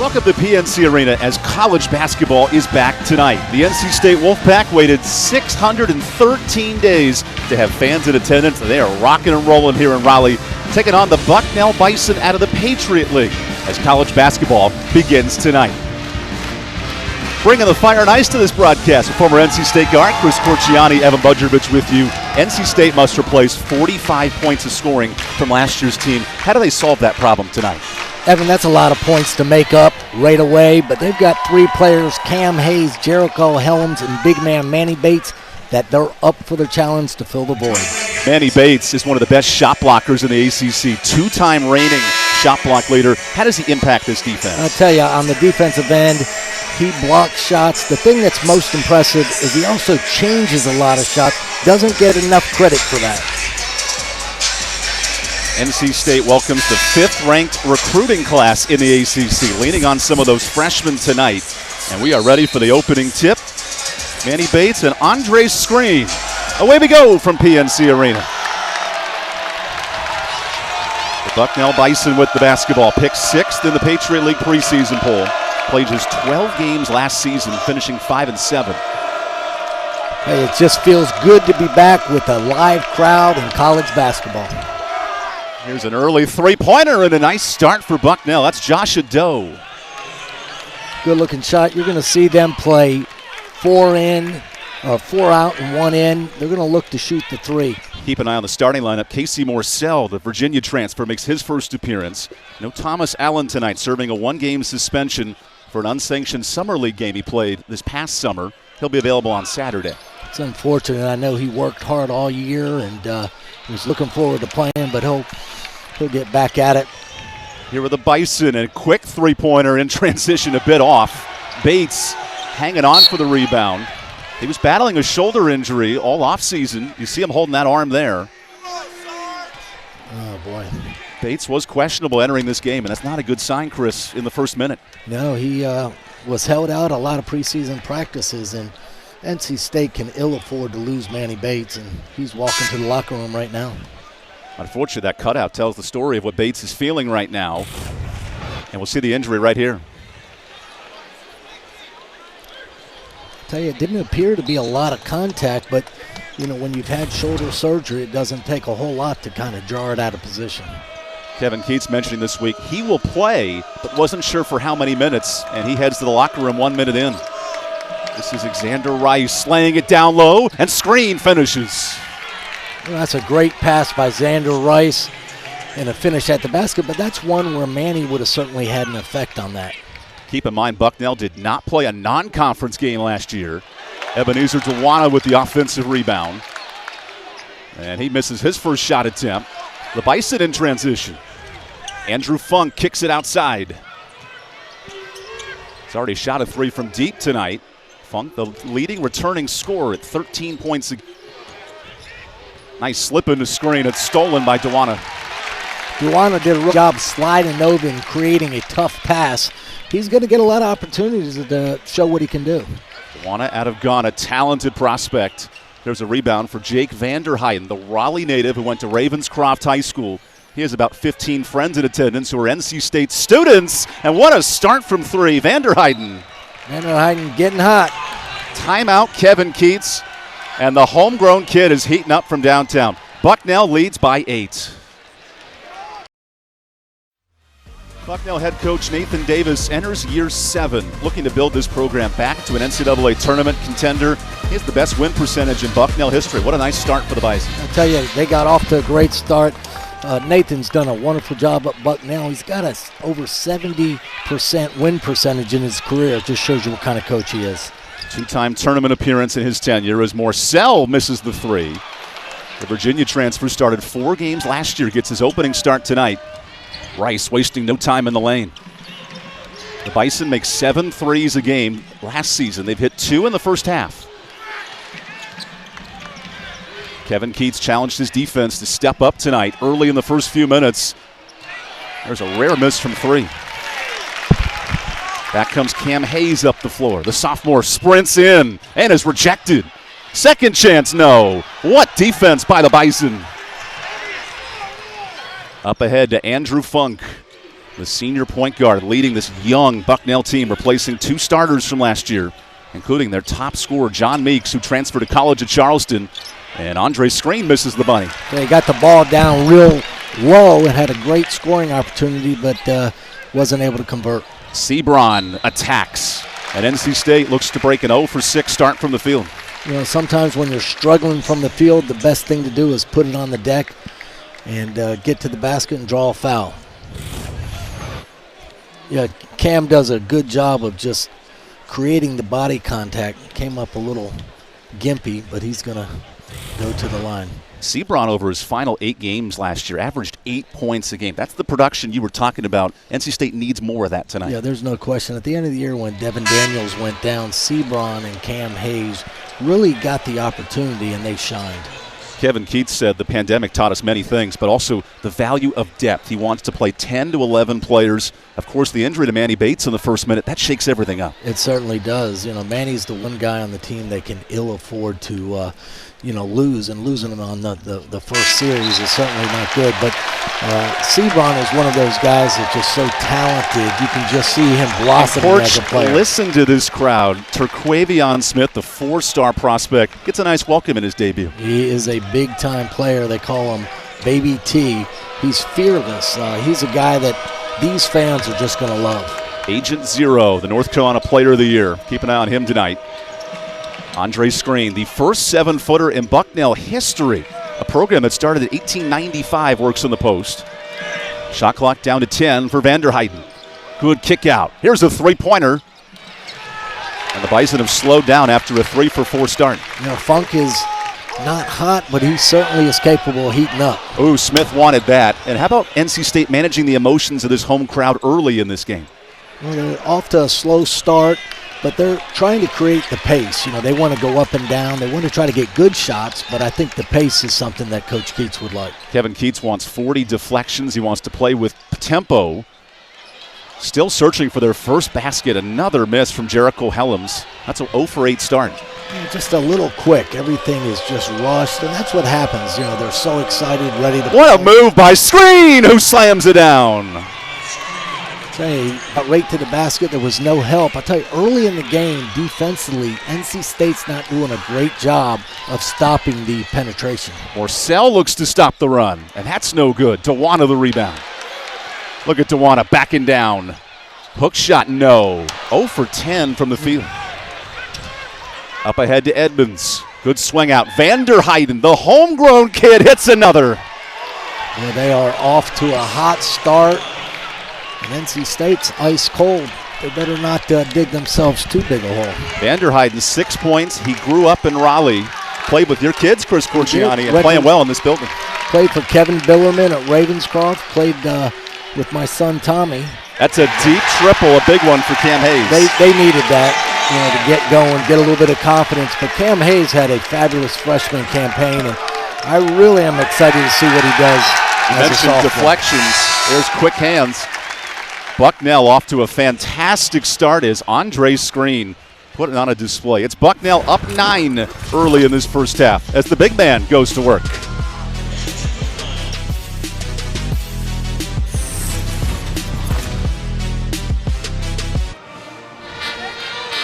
Welcome to PNC Arena as college basketball is back tonight. The NC State Wolfpack waited 613 days to have fans in attendance. They are rocking and rolling here in Raleigh, taking on the Bucknell Bison out of the Patriot League as college basketball begins tonight. Bringing the fire and ice to this broadcast, former NC State guard Chris Corciani, Evan Budrovich with you. NC State must replace 45 points of scoring from last year's team. How do they solve that problem tonight? Evan, that's a lot of points to make up right away, but they've got three players, Cam Hayes, Jericho Helms, and big man Manny Bates, that they're up for the challenge to fill the void. Manny Bates is one of the best shot blockers in the ACC, two-time reigning shot block leader. How does he impact this defense? I'll tell you, on the defensive end, he blocks shots. The thing that's most impressive is he also changes a lot of shots, doesn't get enough credit for that. NC State welcomes the fifth-ranked recruiting class in the ACC, leaning on some of those freshmen tonight. And we are ready for the opening tip. Manny Bates and Andre's screen. Away we go from PNC Arena. The Bucknell Bison with the basketball, picked sixth in the Patriot League preseason poll. Played just 12 games last season, finishing 5-7. Hey, it just feels good to be back with a live crowd in college basketball. Here's an early three-pointer and a nice start for Bucknell. That's Josh Ado. Good-looking shot. You're going to see them play four out and one in. They're going to look to shoot the three. Keep an eye on the starting lineup. Casey Morcell, the Virginia transfer, makes his first appearance. No Thomas Allen tonight, serving a one-game suspension for an unsanctioned summer league game he played this past summer. He'll be available on Saturday. It's unfortunate. I know he worked hard all year and was looking forward to playing, but he'll get back at it. Here with the Bison, and a quick three-pointer in transition, a bit off. Bates hanging on for the rebound. He was battling a shoulder injury all offseason. You see him holding that arm there. Oh, boy. Bates was questionable entering this game, and that's not a good sign, Chris, in the first minute. No, he was held out a lot of preseason practices, and NC State can ill afford to lose Manny Bates, and he's walking to the locker room right now. Unfortunately, that cutout tells the story of what Bates is feeling right now. And we'll see the injury right here. I tell you, it didn't appear to be a lot of contact, but, you know, when you've had shoulder surgery, it doesn't take a whole lot to kind of jar it out of position. Kevin Keats mentioning this week he will play, but wasn't sure for how many minutes, and he heads to the locker room 1 minute in. This is Xander Rice laying it down low, and screen finishes. Well, that's a great pass by Xander Rice and a finish at the basket, but that's one where Manny would have certainly had an effect on that. Keep in mind, Bucknell did not play a non-conference game last year. Ebenezer Dewana with the offensive rebound. And he misses his first shot attempt. The Bison in transition. Andrew Funk kicks it outside. He's already shot a three from deep tonight. Funk, the leading returning scorer at 13 points a game. Nice slip into screen. It's stolen by Dewana. Dewana did a real job sliding over and creating a tough pass. He's going to get a lot of opportunities to show what he can do. Dewana out of Ghana, talented prospect. There's a rebound for Jake Vanderheiden, the Raleigh native who went to Ravenscroft High School. He has about 15 friends in attendance who are NC State students. And what a start from three. Vanderheiden getting hot. Timeout, Kevin Keats. And the homegrown kid is heating up from downtown. Bucknell leads by 8. Bucknell head coach Nathan Davis enters year 7, looking to build this program back to an NCAA tournament contender. He has the best win percentage in Bucknell history. What a nice start for the Bison. I'll tell you, they got off to a great start. Nathan's done a wonderful job at Bucknell. He's got over 70% win percentage in his career. It just shows you what kind of coach he is. Two-time tournament appearance in his tenure as Morcell misses the three. The Virginia transfer started 4 games last year, gets his opening start tonight. Rice wasting no time in the lane. The Bison make 7 threes a game last season. They've hit 2 in the first half. Kevin Keats challenged his defense to step up tonight early in the first few minutes. There's a rare miss from 3. Back comes Cam Hayes up the floor. The sophomore sprints in and is rejected. Second chance, no. What defense by the Bison. Up ahead to Andrew Funk. the senior point guard, leading this young Bucknell team, replacing 2 starters from last year, including their top scorer, John Meeks, who transferred to college at Charleston. And Andre Screen misses the bunny. They got the ball down real low and had a great scoring opportunity, but wasn't able to convert. Sebron attacks, and NC State looks to break an 0 for 6 start from the field. You know, sometimes when you're struggling from the field, the best thing to do is put it on the deck and get to the basket and draw a foul. Yeah, Cam does a good job of just creating the body contact. Came up a little gimpy, but he's going to go to the line. Sebron, over his final 8 games last year, averaged 8 points a game. That's the production you were talking about. NC State needs more of that tonight. Yeah, there's no question. At the end of the year when Devin Daniels went down, Sebron and Cam Hayes really got the opportunity, and they shined. Kevin Keats said the pandemic taught us many things, but also the value of depth. He wants to play 10 to 11 players. Of course, the injury to Manny Bates in the first minute, that shakes everything up. It certainly does. You know, Manny's the one guy on the team they can ill afford to lose, and losing him on the first series is certainly not good. But Sebron is one of those guys that's just so talented. You can just see him blossoming as a player. Listen to this crowd. Terquavion Smith, the 4-star prospect, gets a nice welcome in his debut. He is a big-time player. They call him Baby T. He's fearless. He's a guy that these fans are just going to love. Agent Zero, the North Carolina Player of the Year. Keep an eye on him tonight. Andre Screen, the first 7-footer in Bucknell history. A program that started in 1895, works in the post. Shot clock down to 10 for Vanderheiden. Good kick out. Here's a 3-pointer. And the Bison have slowed down after a 3-for-4 start. You know, Funk is not hot, but he certainly is capable of heating up. Ooh, Smith wanted that. And how about NC State managing the emotions of this home crowd early in this game? Well, they're off to a slow start, but they're trying to create the pace. You know, they want to go up and down. They want to try to get good shots, but I think the pace is something that Coach Keats would like. Kevin Keats wants 40 deflections. He wants to play with tempo. Still searching for their first basket. Another miss from Jericho Helms. That's an 0 for 8 start. Just a little quick. Everything is just rushed, and that's what happens. You know, they're so excited, ready to What a move by Screen, who slams it down. Right to the basket. There was no help. I tell you, early in the game, defensively, NC State's not doing a great job of stopping the penetration. Morcell looks to stop the run, and that's no good. Dewana the rebound. Look at Dewana backing down. Hook shot, no. 0 for 10 from the field. Up ahead to Edmonds. Good swing out. Vanderheiden, the homegrown kid, hits another. Yeah, they are off to a hot start. And NC State's ice cold. They better not dig themselves too big a hole. Vanderheiden, 6 points. He grew up in Raleigh. Played with your kids, Chris Corciani, and playing well in this building. Played for Kevin Billerman at Ravenscroft. Played with my son Tommy. That's a deep triple, a big one for Cam Hayes. They needed that, you know, to get going, get a little bit of confidence. But Cam Hayes had a fabulous freshman campaign, and I really am excited to see what he does. You mentioned deflections. There's quick hands. Bucknell off to a fantastic start as Andre Screen put it on a display. It's Bucknell up 9 early in this first half as the big man goes to work.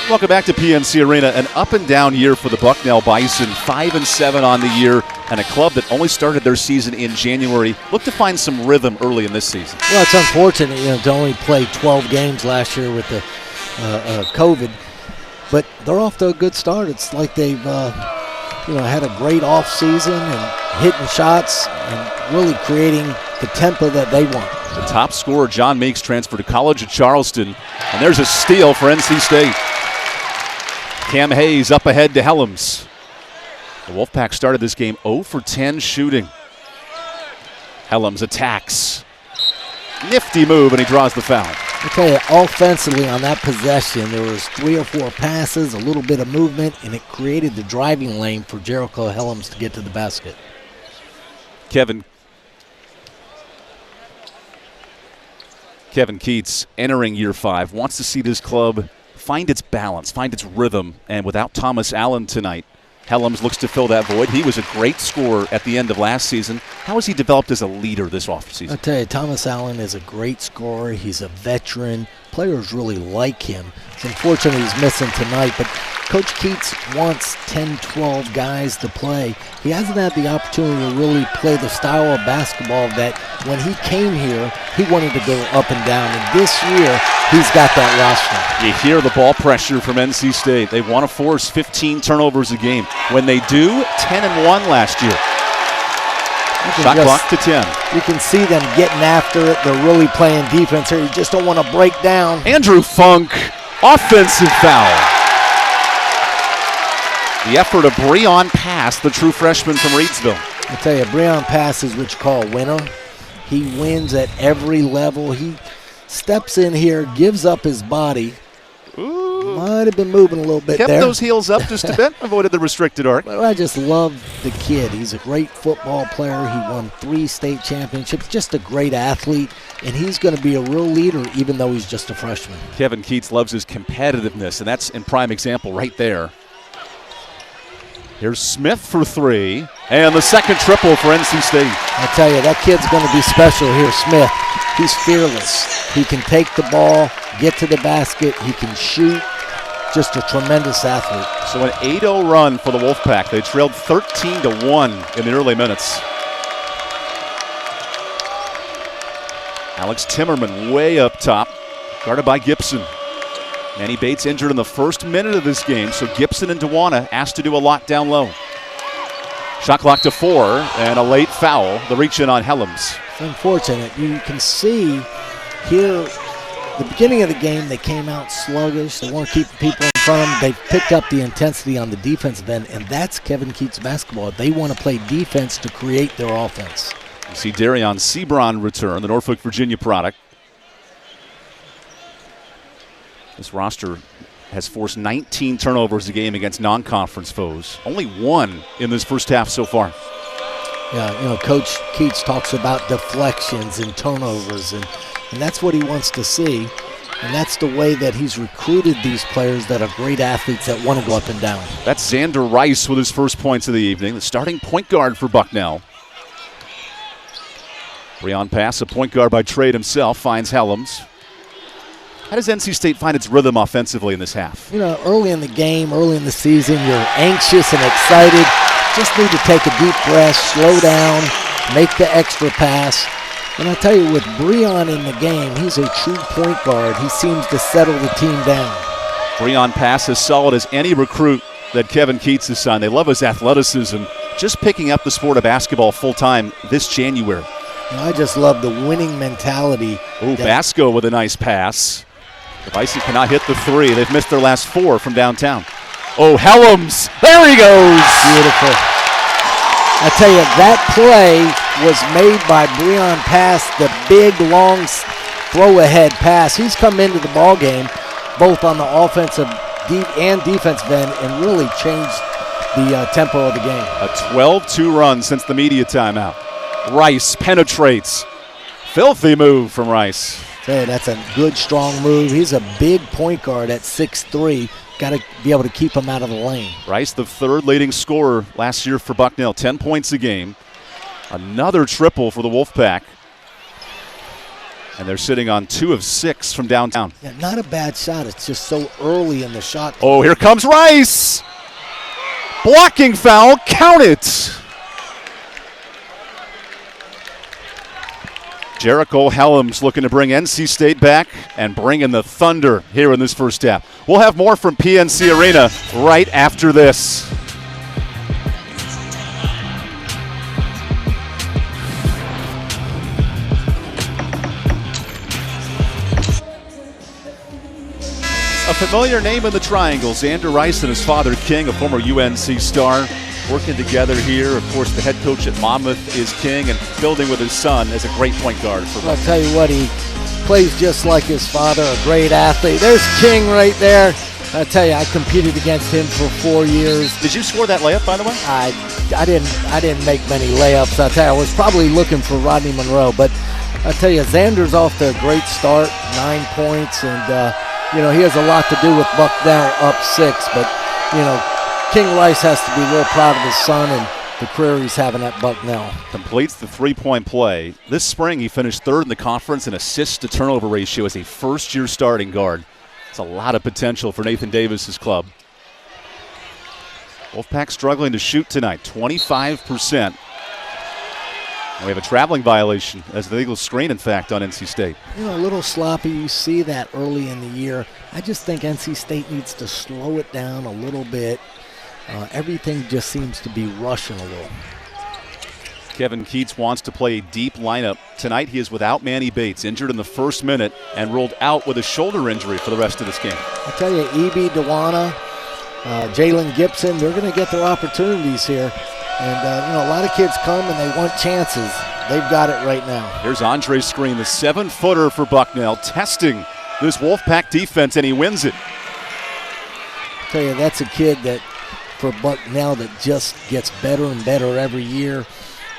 Welcome back to PNC Arena. An up-and-down year for the Bucknell Bison, 5-7 on the year, and a club that only started their season in January. Look to find some rhythm early in this season. Well, it's unfortunate, you know, to only play 12 games last year with the COVID, but they're off to a good start. It's like they've, had a great off season and hitting shots and really creating the tempo that they want. The top scorer, John Meeks, transferred to college at Charleston, and there's a steal for NC State. Cam Hayes up ahead to Helms. The Wolfpack started this game 0 for 10 shooting. Helms attacks. Nifty move, and he draws the foul. I tell you, offensively on that possession, there was 3 or 4 passes, a little bit of movement, and it created the driving lane for Jericho Helms to get to the basket. Kevin Keats, entering year 5, wants to see this club find its balance, find its rhythm, and without Thomas Allen tonight, Helms looks to fill that void. He was a great scorer at the end of last season. How has he developed as a leader this offseason? I'll tell you, Thomas Allen is a great scorer. He's a veteran. Players really like him. It's unfortunate he's missing tonight, but Coach Keats wants 10, 12 guys to play. He hasn't had the opportunity to really play the style of basketball that when he came here, he wanted to go up and down. And this year, he's got that roster. You hear the ball pressure from NC State. They want to force 15 turnovers a game. When they do, 10-1 last year. Shot clock to 10. You can see them getting after it. They're really playing defense here. You just don't want to break down. Andrew Funk, offensive foul. The effort of Breon Pass, the true freshman from Reidsville. I tell you, Breon Pass is what you call a winner. He wins at every level. He steps in here, gives up his body. Ooh. Might have been moving a little bit Kept there. those heels up just a bit, avoided the restricted arc. Well, I just love the kid. He's a great football player. He won 3 state championships, just a great athlete, and he's going to be a real leader even though he's just a freshman. Kevin Keats loves his competitiveness, and that's in prime example right there. Here's Smith for 3, and the second triple for NC State. I tell you, that kid's going to be special here, Smith. He's fearless. He can take the ball, get to the basket, he can shoot. Just a tremendous athlete. So an 8-0 run for the Wolfpack. They trailed 13-1 in the early minutes. Alex Timmerman way up top, guarded by Gibson. Manny Bates injured in the first minute of this game, so Gibson and Dewana asked to do a lot down low. Shot clock to 4, and a late foul. The reach in on Helms. It's unfortunate. You can see here, the beginning of the game, they came out sluggish. They weren't keeping people in front of them. They picked up the intensity on the defensive end, and that's Kevin Keats basketball. They want to play defense to create their offense. You see Darion Sebron return, the Norfolk, Virginia product. This roster has forced 19 turnovers a game against non-conference foes. Only 1 in this first half so far. Yeah, Coach Keats talks about deflections and turnovers, and that's what he wants to see. And that's the way that he's recruited these players that are great athletes that want to go up and down. That's Xander Rice with his first points of the evening, the starting point guard for Bucknell. Breon Pass, a point guard by trade himself, finds Helms. How does NC State find its rhythm offensively in this half? Early in the game, early in the season, you're anxious and excited. Just need to take a deep breath, slow down, make the extra pass. And I tell you, with Breon in the game, he's a true point guard. He seems to settle the team down. Breon Pass as solid as any recruit that Kevin Keats has signed. They love his athleticism. Just picking up the sport of basketball full-time this January. I just love the winning mentality. Ooh, Basco with a nice pass. The Bison cannot hit the 3. They've missed their last 4 from downtown. Oh, Helms. There he goes. Beautiful. I tell you, that play was made by Breon Pass, the big, long throw-ahead pass. He's come into the ball game, both on the offensive and defensive end, and really changed the tempo of the game. A 12-2 run since the media timeout. Rice penetrates. Filthy move from Rice. Hey, that's a good, strong move. He's a big point guard at 6'3". Got to be able to keep him out of the lane. Rice, the 3rd leading scorer last year for Bucknell, 10 points a game. Another triple for the Wolfpack. And they're sitting on 2 of 6 from downtown. Yeah, not a bad shot. It's just so early in the shot. Oh, here comes Rice. Blocking foul, count it. Jericho Helms looking to bring NC State back and bring in the Thunder here in this first half. We'll have more from PNC Arena right after this. A familiar name in the triangle, Xander Rice and his father King, a former UNC star. Working together here. Of course, the head coach at Monmouth is King, and building with his son as a great point guard. I'll tell you what, he plays just like his father, a great athlete. There's King right there. I tell you, I competed against him for 4 years. Did you score that layup, by the way? I didn't make many layups. I tell you, I was probably looking for Rodney Monroe, but I tell you, Xander's off to a great start, 9 points, and he has a lot to do with Bucknell up 6, but King Rice has to be real proud of his son and the career he's having at Bucknell. Completes the three-point play. This spring, he finished third in the conference in assists-to-turnover ratio as a first-year starting guard. It's a lot of potential for Nathan Davis's club. Wolfpack struggling to shoot tonight, 25%. And we have a traveling violation as the Eagles screen, in fact, on NC State. You know, a little sloppy. You see that early in the year. I just think NC State needs to slow it down a little bit. Everything just seems to be rushing a little. Kevin Keats wants to play a deep lineup. Tonight he is without Manny Bates, injured in the first minute and ruled out with a shoulder injury for the rest of this game. I tell you, E.B. Dewana, Jalen Gibson, they're going to get their opportunities here. And, you know, a lot of kids come and they want chances. They've got it right now. Here's Andre Screen, the 7-footer for Bucknell, testing this Wolfpack defense, and he wins it. I tell you, that's a kid that, for Bucknell, that just gets better and better every year.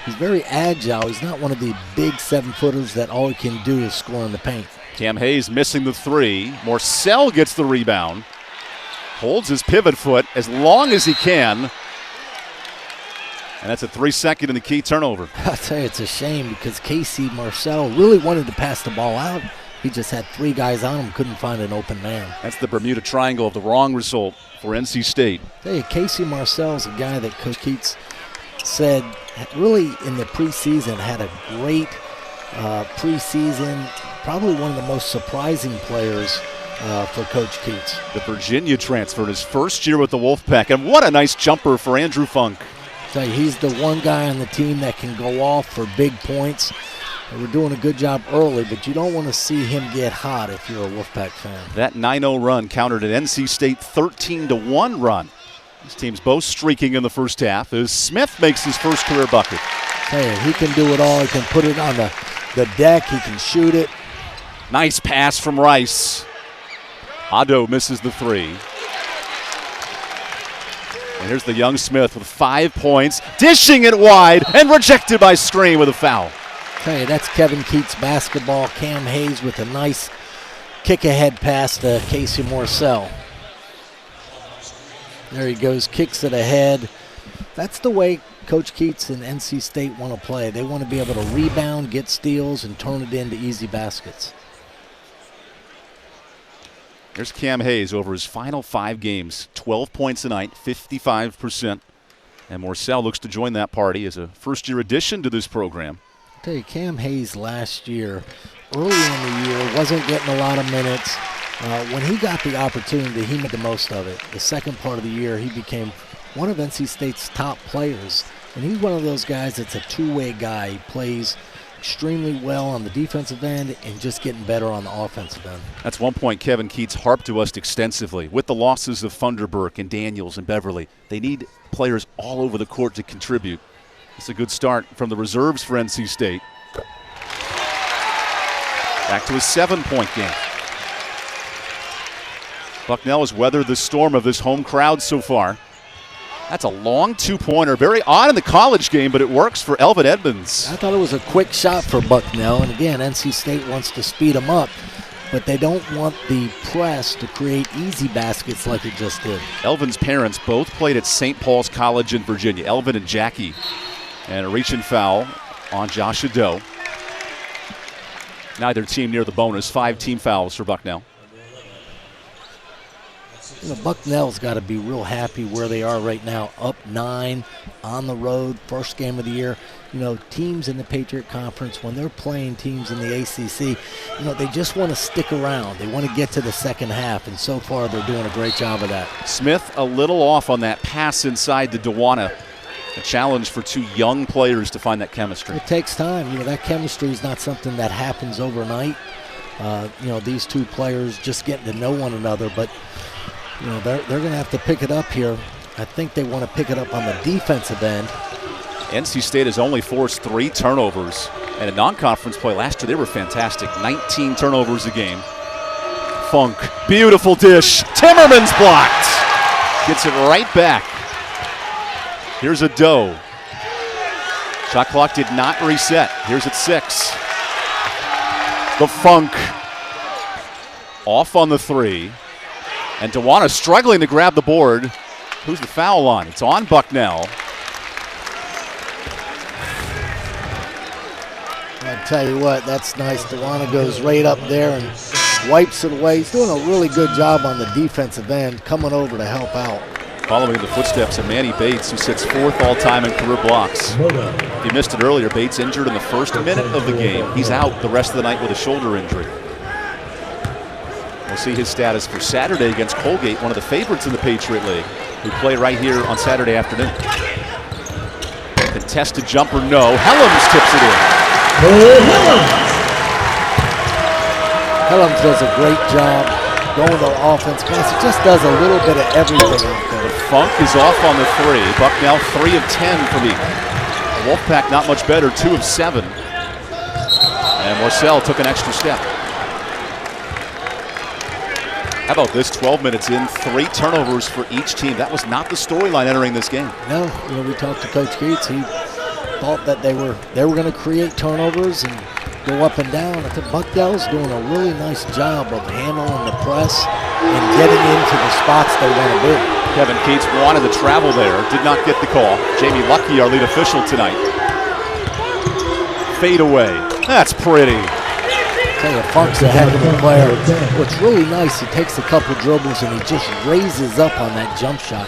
He's very agile. He's not one of the big 7-footers that all he can do is score in the paint. Cam Hayes missing the three. Morcell gets the rebound. Holds his pivot foot as long as he can. And that's a 3-second and the key turnover. I'll tell you, it's a shame because Casey Marcel really wanted to pass the ball out. He just had 3 guys on him, couldn't find an open man. That's the Bermuda Triangle of the wrong result for NC State. I'll tell you, Casey Marcel's a guy that Coach Keats said really in the preseason had a great preseason, probably one of the most surprising players for Coach Keats. The Virginia transfer in his first year with the Wolfpack, and what a nice jumper for Andrew Funk. So he's the one guy on the team that can go off for big points. We're doing a good job early, but you don't want to see him get hot if you're a Wolfpack fan. That 9-0 run countered an NC State 13-1 run. These teams both streaking in the first half as Smith makes his first career bucket. Hey, he can do it all. He can put it on the deck. He can shoot it. Nice pass from Rice. Addo misses the three. And here's the young Smith with 5 points, dishing it wide and rejected by Screen with a foul. Hey, that's Kevin Keats basketball. Cam Hayes with a nice kick-ahead pass to Casey Morcell. There he goes, kicks it ahead. That's the way Coach Keats and NC State want to play. They want to be able to rebound, get steals, and turn it into easy baskets. Here's Cam Hayes over his final 5 games. 12 points tonight, 55%. And Morcell looks to join that party as a first-year addition to this program. I'll tell you, Cam Hayes last year, early in the year, wasn't getting a lot of minutes. When he got the opportunity, he made the most of it. The second part of the year, he became one of NC State's top players. And he's one of those guys that's a two-way guy. He plays extremely well on the defensive end and just getting better on the offensive end. That's one point Kevin Keats harped to us extensively. With the losses of Funderburk and Daniels and Beverly, they need players all over the court to contribute. It's a good start from the reserves for NC State. Back to a 7-point game. Bucknell has weathered the storm of this home crowd so far. That's a long 2-pointer. Very odd in the college game, but it works for Elvin Edmonds. I thought it was a quick shot for Bucknell. And again, NC State wants to speed them up, but they don't want the press to create easy baskets like it just did. Elvin's parents both played at St. Paul's College in Virginia, Elvin and Jackie. And a reach-in foul on Josh Ado. Neither team near the bonus. 5 team fouls for Bucknell. You know, Bucknell's got to be real happy where they are right now, up 9 on the road, first game of the year. You know, teams in the Patriot Conference, when they're playing teams in the ACC, you know, they just want to stick around. They want to get to the second half, and so far they're doing a great job of that. Smith a little off on that pass inside to Dewana. A challenge for 2 young players to find that chemistry. It takes time. You know, that chemistry is not something that happens overnight. You know, these 2 players just getting to know one another, but you know, they're going to have to pick it up here. I think they want to pick it up on the defensive end. NC State has only forced 3 turnovers. And in non-conference play last year, they were fantastic. 19 turnovers a game. Funk, beautiful dish. Timmerman's blocked. Gets it right back. Here's a Doe. Shot clock did not reset. Here's at 6. The Funk. Off on the 3. And Dewana struggling to grab the board. Who's the foul on? It's on Bucknell. I tell you what, that's nice. Dewana goes right up there and wipes it away. He's doing a really good job on the defensive end, coming over to help out. Following in the footsteps of Manny Bates, who sits 4th all-time in career blocks. He missed it earlier. Bates injured in the first minute of the game. He's out the rest of the night with a shoulder injury. We'll see his status for Saturday against Colgate, one of the favorites in the Patriot League, who play right here on Saturday afternoon. Contested jumper, no. Helms tips it in. Helms does a great job going to offense. He just does a little bit of everything out there. Funk is off on the 3. Bucknell 3 of 10 for the Wolfpack, not much better, 2 of 7. And Marcel took an extra step. How about this? 12 minutes in, 3 turnovers for each team. That was not the storyline entering this game. No, we talked to Coach Keats. He thought that they were going to create turnovers and go up and down. I think Bucknell's doing a really nice job of handling the press and getting into the spots they want to be. Kevin Keats wanted to travel there, did not get the call. Jamie Lucky, our lead official tonight. Fade away. That's pretty. Tell you, Funk's a heck of a player. What's really nice, he takes a couple dribbles and he just raises up on that jump shot.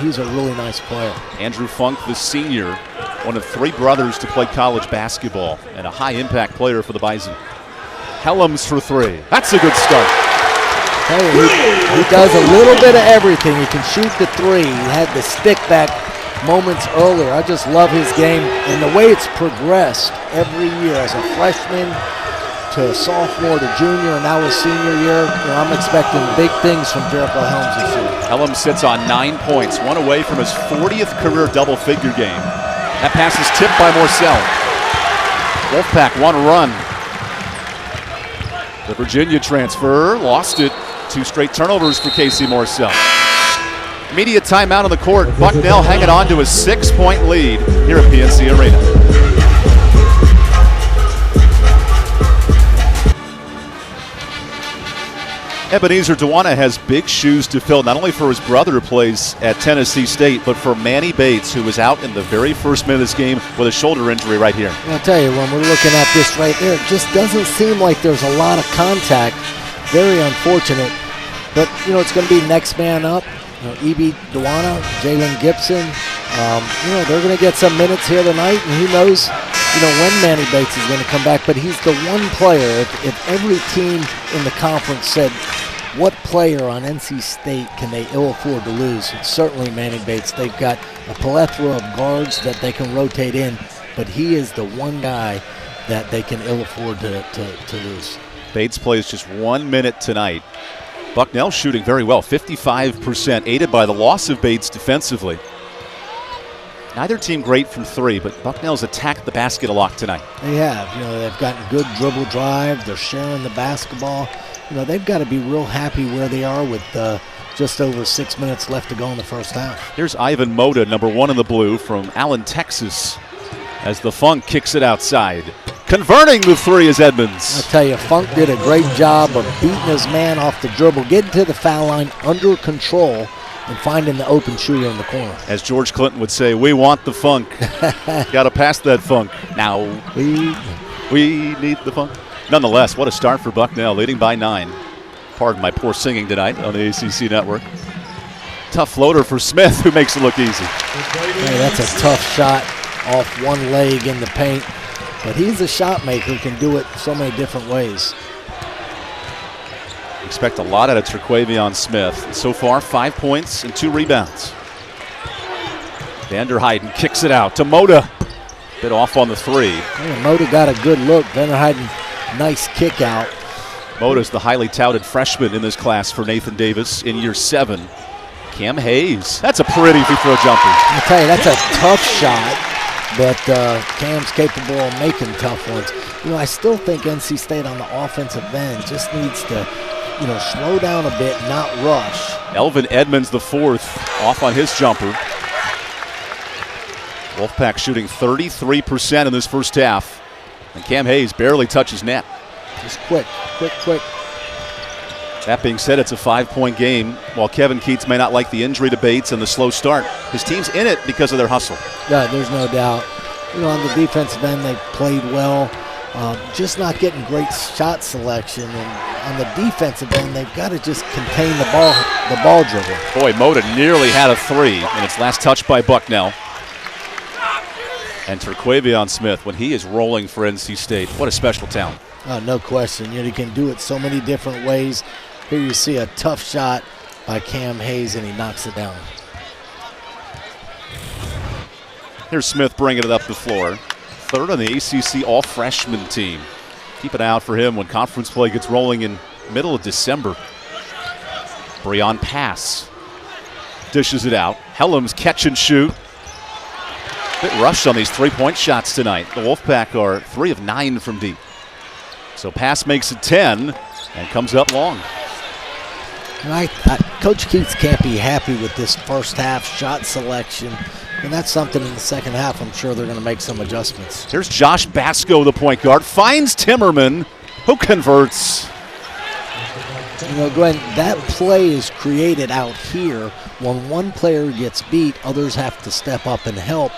He's a really nice player. Andrew Funk, the senior, one of 3 brothers to play college basketball and a high-impact player for the Bison. Helms for 3. That's a good start. Hey, he does a little bit of everything. He can shoot the 3. He had the stick back moments earlier. I just love his game and the way it's progressed every year as a freshman to sophomore to junior and now his senior year. I'm expecting big things from Jericho Helms this year. Helms sits on 9 points, one away from his 40th career double-figure game. That pass is tipped by Marcel. Wolfpack one run. The Virginia transfer lost it. 2 straight turnovers for Casey Marcel. Media timeout on the court. Bucknell hanging on to a 6-point lead here at PNC Arena. Ebenezer Dewana has big shoes to fill, not only for his brother who plays at Tennessee State, but for Manny Bates, who was out in the very first minute of this game with a shoulder injury right here. I'll tell you, when we're looking at this right there, it just doesn't seem like there's a lot of contact. Very unfortunate. But, it's going to be next man up. E.B. Dewana, Jalen Gibson. They're going to get some minutes here tonight, and who knows, when Manny Bates is going to come back. But he's the one player, if every team in the conference said, what player on NC State can they ill afford to lose? It's certainly Manny Bates. They've got a plethora of guards that they can rotate in, but he is the one guy that they can ill afford to lose. Bates plays just 1 minute tonight. Bucknell shooting very well, 55%, aided by the loss of Bates defensively. Neither team great from 3, but Bucknell's attacked the basket a lot tonight. They have. They've gotten good dribble drive. They're sharing the basketball. They've got to be real happy where they are with just over 6 minutes left to go in the first half. Here's Ivan Moda, number 1 in the blue from Allen, Texas, as the Funk kicks it outside. Converting the 3 is Edmonds. I'll tell you, Funk did a great job of beating his man off the dribble, getting to the foul line under control, and finding the open shooter in the corner. As George Clinton would say, we want the Funk. Got to pass that Funk. Now we need the Funk. Nonetheless, what a start for Bucknell, leading by 9. Pardon my poor singing tonight on the ACC network. Tough floater for Smith, who makes it look easy. Hey, that's a tough shot off one leg in the paint. But he's a shot maker, can do it so many different ways. Expect a lot out of Terquavion Smith. So far, 5 points and 2 rebounds. Vanderheiden kicks it out to Moda. Bit off on the 3. Moda got a good look. Vanderheiden, nice kick out. Moda's the highly touted freshman in this class for Nathan Davis in year 7. Cam Hayes. That's a pretty free throw jumper. I'll tell you, that's a tough shot. But Cam's capable of making tough ones. I still think NC State on the offensive end just needs to, slow down a bit, not rush. Elvin Edmonds, the 4th, off on his jumper. Wolfpack shooting 33% in this first half. And Cam Hayes barely touches net. Just quick. That being said, it's a 5-point game. While Kevin Keats may not like the injury debates and the slow start, his team's in it because of their hustle. Yeah, there's no doubt. On the defensive end, they played well. Just not getting great shot selection. And on the defensive end, they've got to just contain the ball dribble. Boy, Moda nearly had a three, and it's last touched by Bucknell. And Terquavion Smith, when he is rolling for NC State, what a special talent. No question. He can do it so many different ways. Here you see a tough shot by Cam Hayes, and he knocks it down. Here's Smith bringing it up the floor. Third on the ACC all-freshman team. Keep an eye out for him when conference play gets rolling in middle of December. Breon pass. Dishes it out. Hellam's catch and shoot. Bit rushed on these three-point shots tonight. The Wolfpack are 3 of 9 from deep. So pass makes it 10 and comes up long. Coach Keats can't be happy with this first half shot selection, and that's something in the second half I'm sure they're going to make some adjustments. Here's Josh Basco, the point guard, finds Timmerman, who converts. Glenn, that play is created out here. When one player gets beat, others have to step up and help.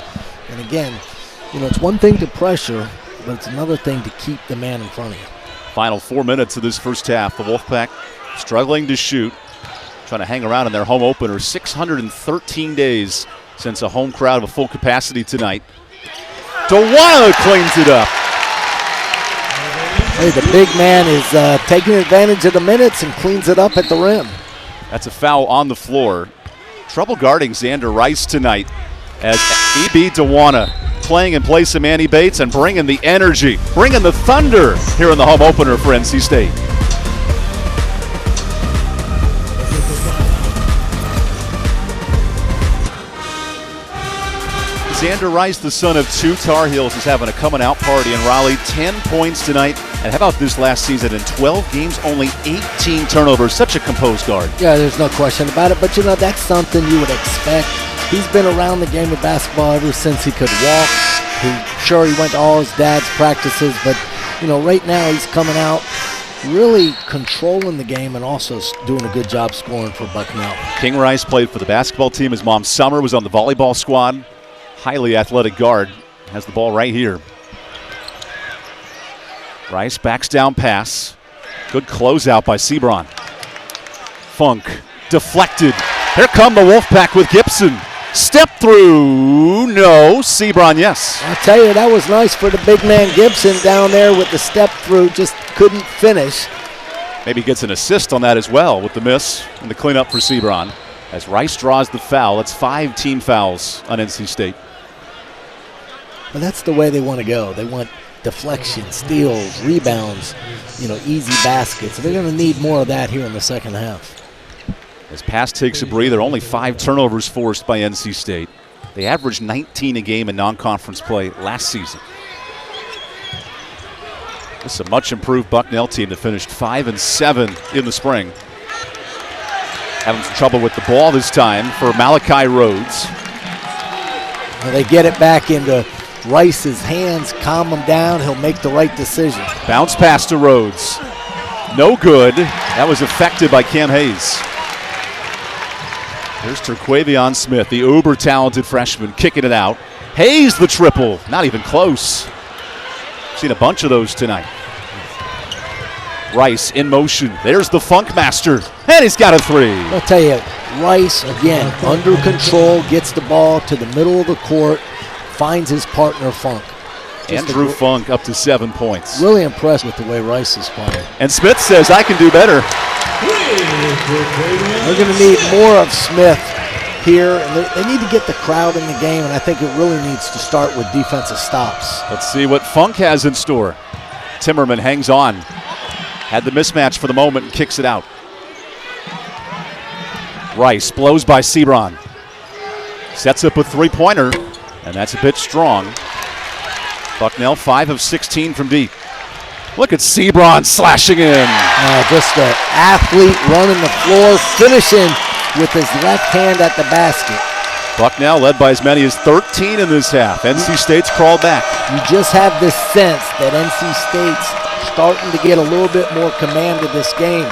And again, it's one thing to pressure, but it's another thing to keep the man in front of you. Final 4 minutes of this first half. The Wolfpack struggling to shoot, trying to hang around in their home opener. 613 days since a home crowd of a full capacity tonight. DeWanna cleans it up. Hey, the big man is taking advantage of the minutes and cleans it up at the rim. That's a foul on the floor. Trouble guarding Xander Rice tonight as E.B. DeWanna playing in place of Manny Bates and bringing the energy, bringing the thunder here in the home opener for NC State. Xander Rice, the son of 2 Tar Heels, is having a coming-out party in Raleigh. 10 points tonight. And how about this last season? In 12 games, only 18 turnovers. Such a composed guard. Yeah, there's no question about it. But, that's something you would expect. He's been around the game of basketball ever since he could walk. He went to all his dad's practices. But, right now he's coming out really controlling the game and also doing a good job scoring for Bucknell. King Rice played for the basketball team. His mom, Summer, was on the volleyball squad. Highly athletic guard. Has the ball right here. Rice backs down pass. Good closeout by Sebron. Funk deflected. Here come the Wolfpack with Gibson. Step through. No. Sebron, yes. I'll tell you, that was nice for the big man Gibson down there with the step through. Just couldn't finish. Maybe gets an assist on that as well with the miss and the cleanup for Sebron. As Rice draws the foul, it's 5 team fouls on NC State. But that's the way they want to go. They want deflection, steals, rebounds, easy baskets. They're going to need more of that here in the second half. As pass takes a breather, only 5 turnovers forced by NC State. They averaged 19 a game in non-conference play last season. This is a much improved Bucknell team that finished 5-7 in the spring. Having some trouble with the ball this time for Malachi Rhodes. Well, they get it back into Rice's hands, calm him down. He'll make the right decision. Bounce pass to Rhodes. No good. That was affected by Cam Hayes. Here's Terquavion Smith, the uber-talented freshman, kicking it out. Hayes the triple. Not even close. Seen a bunch of those tonight. Rice in motion. There's the Funk Master. And he's got a 3. I'll tell you, Rice, again, under control, gets the ball to the middle of the court, finds his partner Funk. Andrew Funk up to 7 points. Really impressed with the way Rice is playing. And Smith says, I can do better. They're going to need more of Smith here. And they need to get the crowd in the game, and I think it really needs to start with defensive stops. Let's see what Funk has in store. Timmerman hangs on. Had the mismatch for the moment and kicks it out. Rice blows by Sebron. Sets up a 3-pointer, and that's a bit strong. Bucknell 5 of 16 from deep. Look at Sebron slashing in. Just an athlete running the floor, finishing with his left hand at the basket. Bucknell led by as many as 13 in this half. NC State's crawled back. You just have this sense that NC State's starting to get a little bit more command of this game.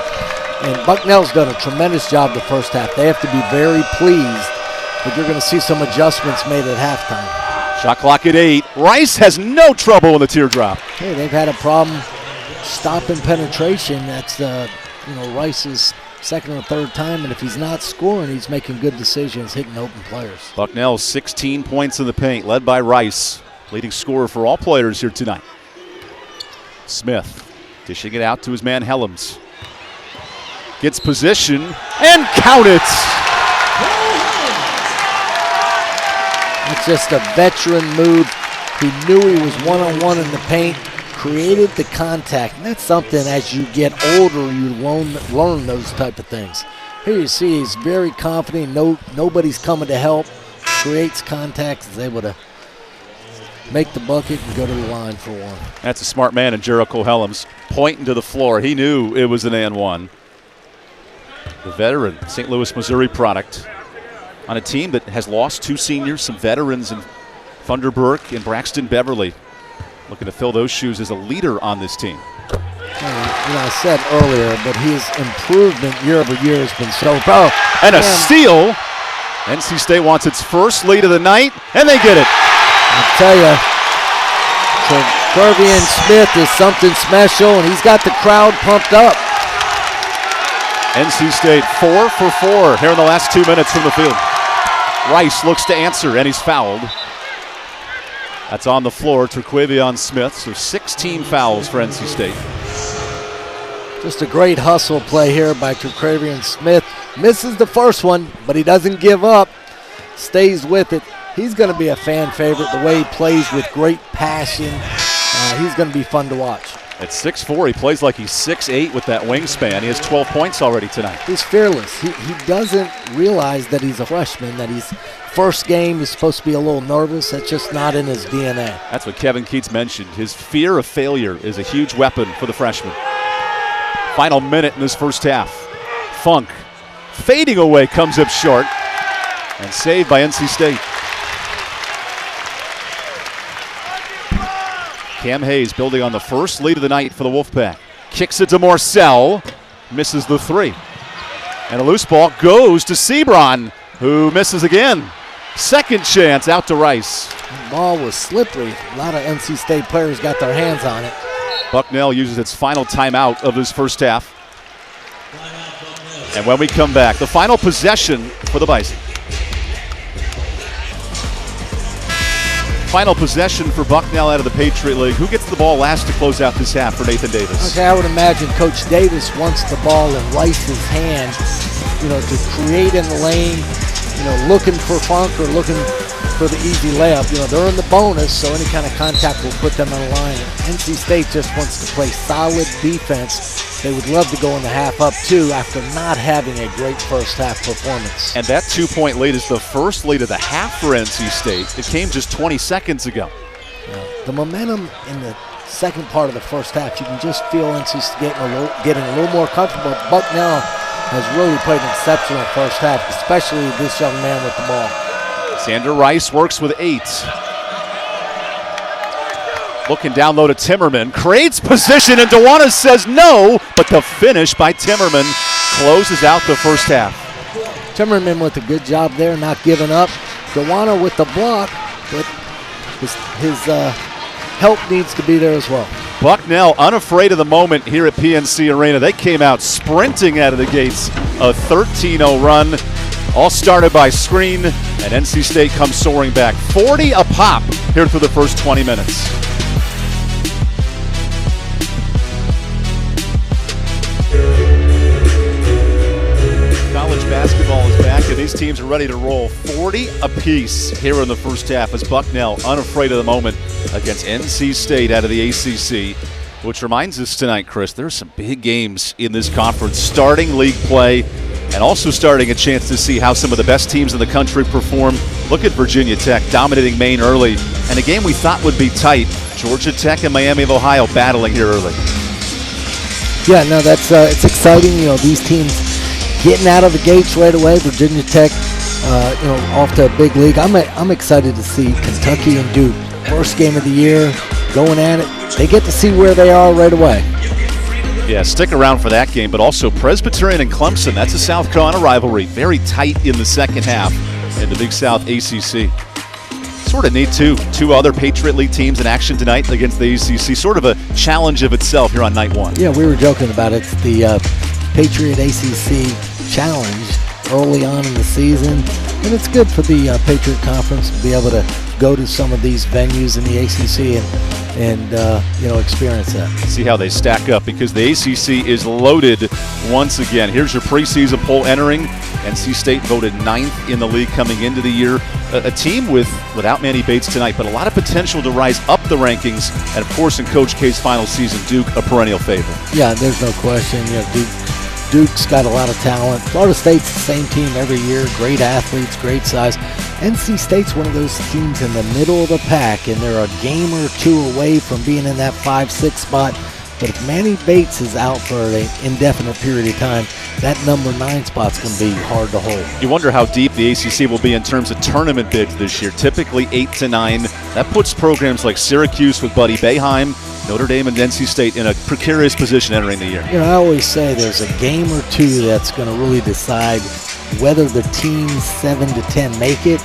And Bucknell's done a tremendous job the first half. They have to be very pleased, but you're going to see some adjustments made at halftime. Shot clock at 8. Rice has no trouble in the teardrop. Hey, they've had a problem stopping penetration. That's Rice's second or third time, and if he's not scoring, he's making good decisions, hitting open players. Bucknell 16 points in the paint, led by Rice, leading scorer for all players here tonight. Smith dishing it out to his man Helms. Gets position and count it. It's just a veteran move. He knew he was one-on-one in the paint, created the contact. And that's something as you get older, you learn those type of things. Here you see he's very confident. Nobody's coming to help. Creates contact, is able to make the bucket and go to the line for one. That's a smart man in Jericho Helms, pointing to the floor. He knew it was an and one. The veteran St. Louis, Missouri product on a team that has lost 2 seniors, some veterans in Funderburk and Braxton Beverly. Looking to fill those shoes as a leader on this team. I said earlier, but his improvement year over year has been so proud. And a steal. NC State wants its first lead of the night, and they get it. I'll tell you, Kervian Smith is something special, and he's got the crowd pumped up. NC State 4 for 4 here in the last 2 minutes from the field. Rice looks to answer, and he's fouled. That's on the floor, Terquavion Smith, so 16 fouls for NC State. Just a great hustle play here by Terquavion Smith. Misses the first one, but he doesn't give up, stays with it. He's going to be a fan favorite, the way he plays with great passion. He's going to be fun to watch. At 6'4", he plays like he's 6'8" with that wingspan. He has 12 points already tonight. He's fearless. He doesn't realize that he's a freshman, that he's first game, he's supposed to be a little nervous. That's just not in his DNA. That's what Kevin Keats mentioned. His fear of failure is a huge weapon for the freshman. Final minute in this first half. Funk fading away, comes up short, and saved by NC State. Cam Hayes building on the first lead of the night for the Wolfpack. Kicks it to Morcell, misses the 3. And a loose ball goes to Sebron, who misses again. Second chance out to Rice. The ball was slippery. A lot of NC State players got their hands on it. Bucknell uses its final timeout of this first half. And when we come back, the final possession for the Bison. Final possession for Bucknell out of the Patriot League. Who gets the ball last to close out this half for Nathan Davis? Okay, I would imagine Coach Davis wants the ball in Rice's hand, to create in the lane, looking for Funk or looking for the easy layup. They're in the bonus, so any kind of contact will put them on the line. NC State just wants to play solid defense. They would love to go in the half up, too, after not having a great first half performance. And that 2-point lead is the first lead of the half for NC State. It came just 20 seconds ago. The momentum in the second part of the first half, you can just feel NC State getting a little more comfortable. Bucknell has really played an exceptional first half, especially this young man with the ball. Xander Rice works with 8. Looking down low to Timmerman. Creates position, and Dewana says no, but the finish by Timmerman closes out the first half. Timmerman with a good job there, not giving up. Dewana with the block, but his help needs to be there as well. Bucknell unafraid of the moment here at PNC Arena. They came out sprinting out of the gates. A 13-0 run, all started by screen, and NC State comes soaring back. 40 a pop here through the first 20 minutes. College basketball is back, and these teams are ready to roll. 40 apiece here in the first half as Bucknell unafraid of the moment against NC State out of the ACC. Which reminds us tonight, Chris, there's some big games in this conference, starting league play and also starting a chance to see how some of the best teams in the country perform. Look at Virginia Tech dominating Maine early, and a game we thought would be tight. Georgia Tech and Miami of Ohio battling here early. Yeah, no, that's it's exciting. These teams getting out of the gates right away. Virginia Tech, off to a big league. I'm excited to see Kentucky and Duke. First game of the year, going at it. They get to see where they are right away. Yeah, stick around for that game, but also Presbyterian and Clemson. That's a South Carolina rivalry. Very tight in the second half in the Big South ACC. Sort of neat, too. Two other Patriot League teams in action tonight against the ACC. Sort of a challenge of itself here on night one. Yeah, we were joking about it. It's the Patriot ACC Challenge early on in the season. And it's good for the Patriot Conference to be able to go to some of these venues in the ACC and experience that. See how they stack up, because the ACC is loaded once again. Here's your preseason poll entering. NC State voted 9th in the league coming into the year. A team without Manny Bates tonight, but a lot of potential to rise up the rankings. And, of course, in Coach K's final season, Duke, a perennial favorite. Yeah, there's no question. Duke's got a lot of talent. Florida State's the same team every year. Great athletes, great size. NC State's one of those teams in the middle of the pack, and they're a game or two away from being in that 5-6 spot. But if Manny Bates is out for an indefinite period of time, that number 9 spot's going to be hard to hold. You wonder how deep the ACC will be in terms of tournament bids this year. Typically 8 to 9. That puts programs like Syracuse with Buddy Boeheim, Notre Dame, and NC State in a precarious position entering the year. I always say there's a game or two that's going to really decide whether the teams 7 to 10 make it,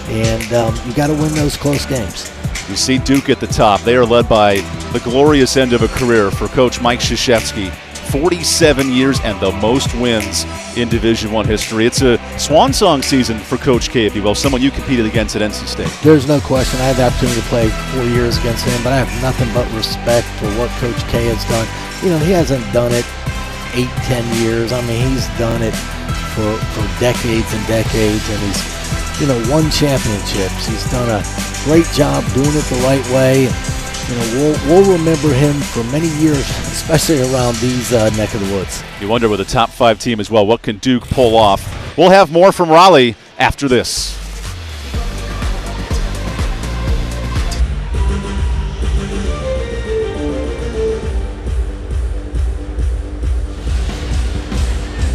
and you got to win those close games. You see Duke at the top. They are led by the glorious end of a career for Coach Mike Krzyzewski. 47 years and the most wins in Division I history. It's a swan song season for Coach K, if you will, someone you competed against at NC State. There's no question. I had the opportunity to play 4 years against him, but I have nothing but respect for what Coach K has done. He hasn't done it 8-10 years. I mean, he's done it for decades and decades, and he's won championships. He's done a great job doing it the right way. We'll remember him for many years, especially around these neck of the woods. You wonder with a top 5 team as well, what can Duke pull off? We'll have more from Raleigh after this.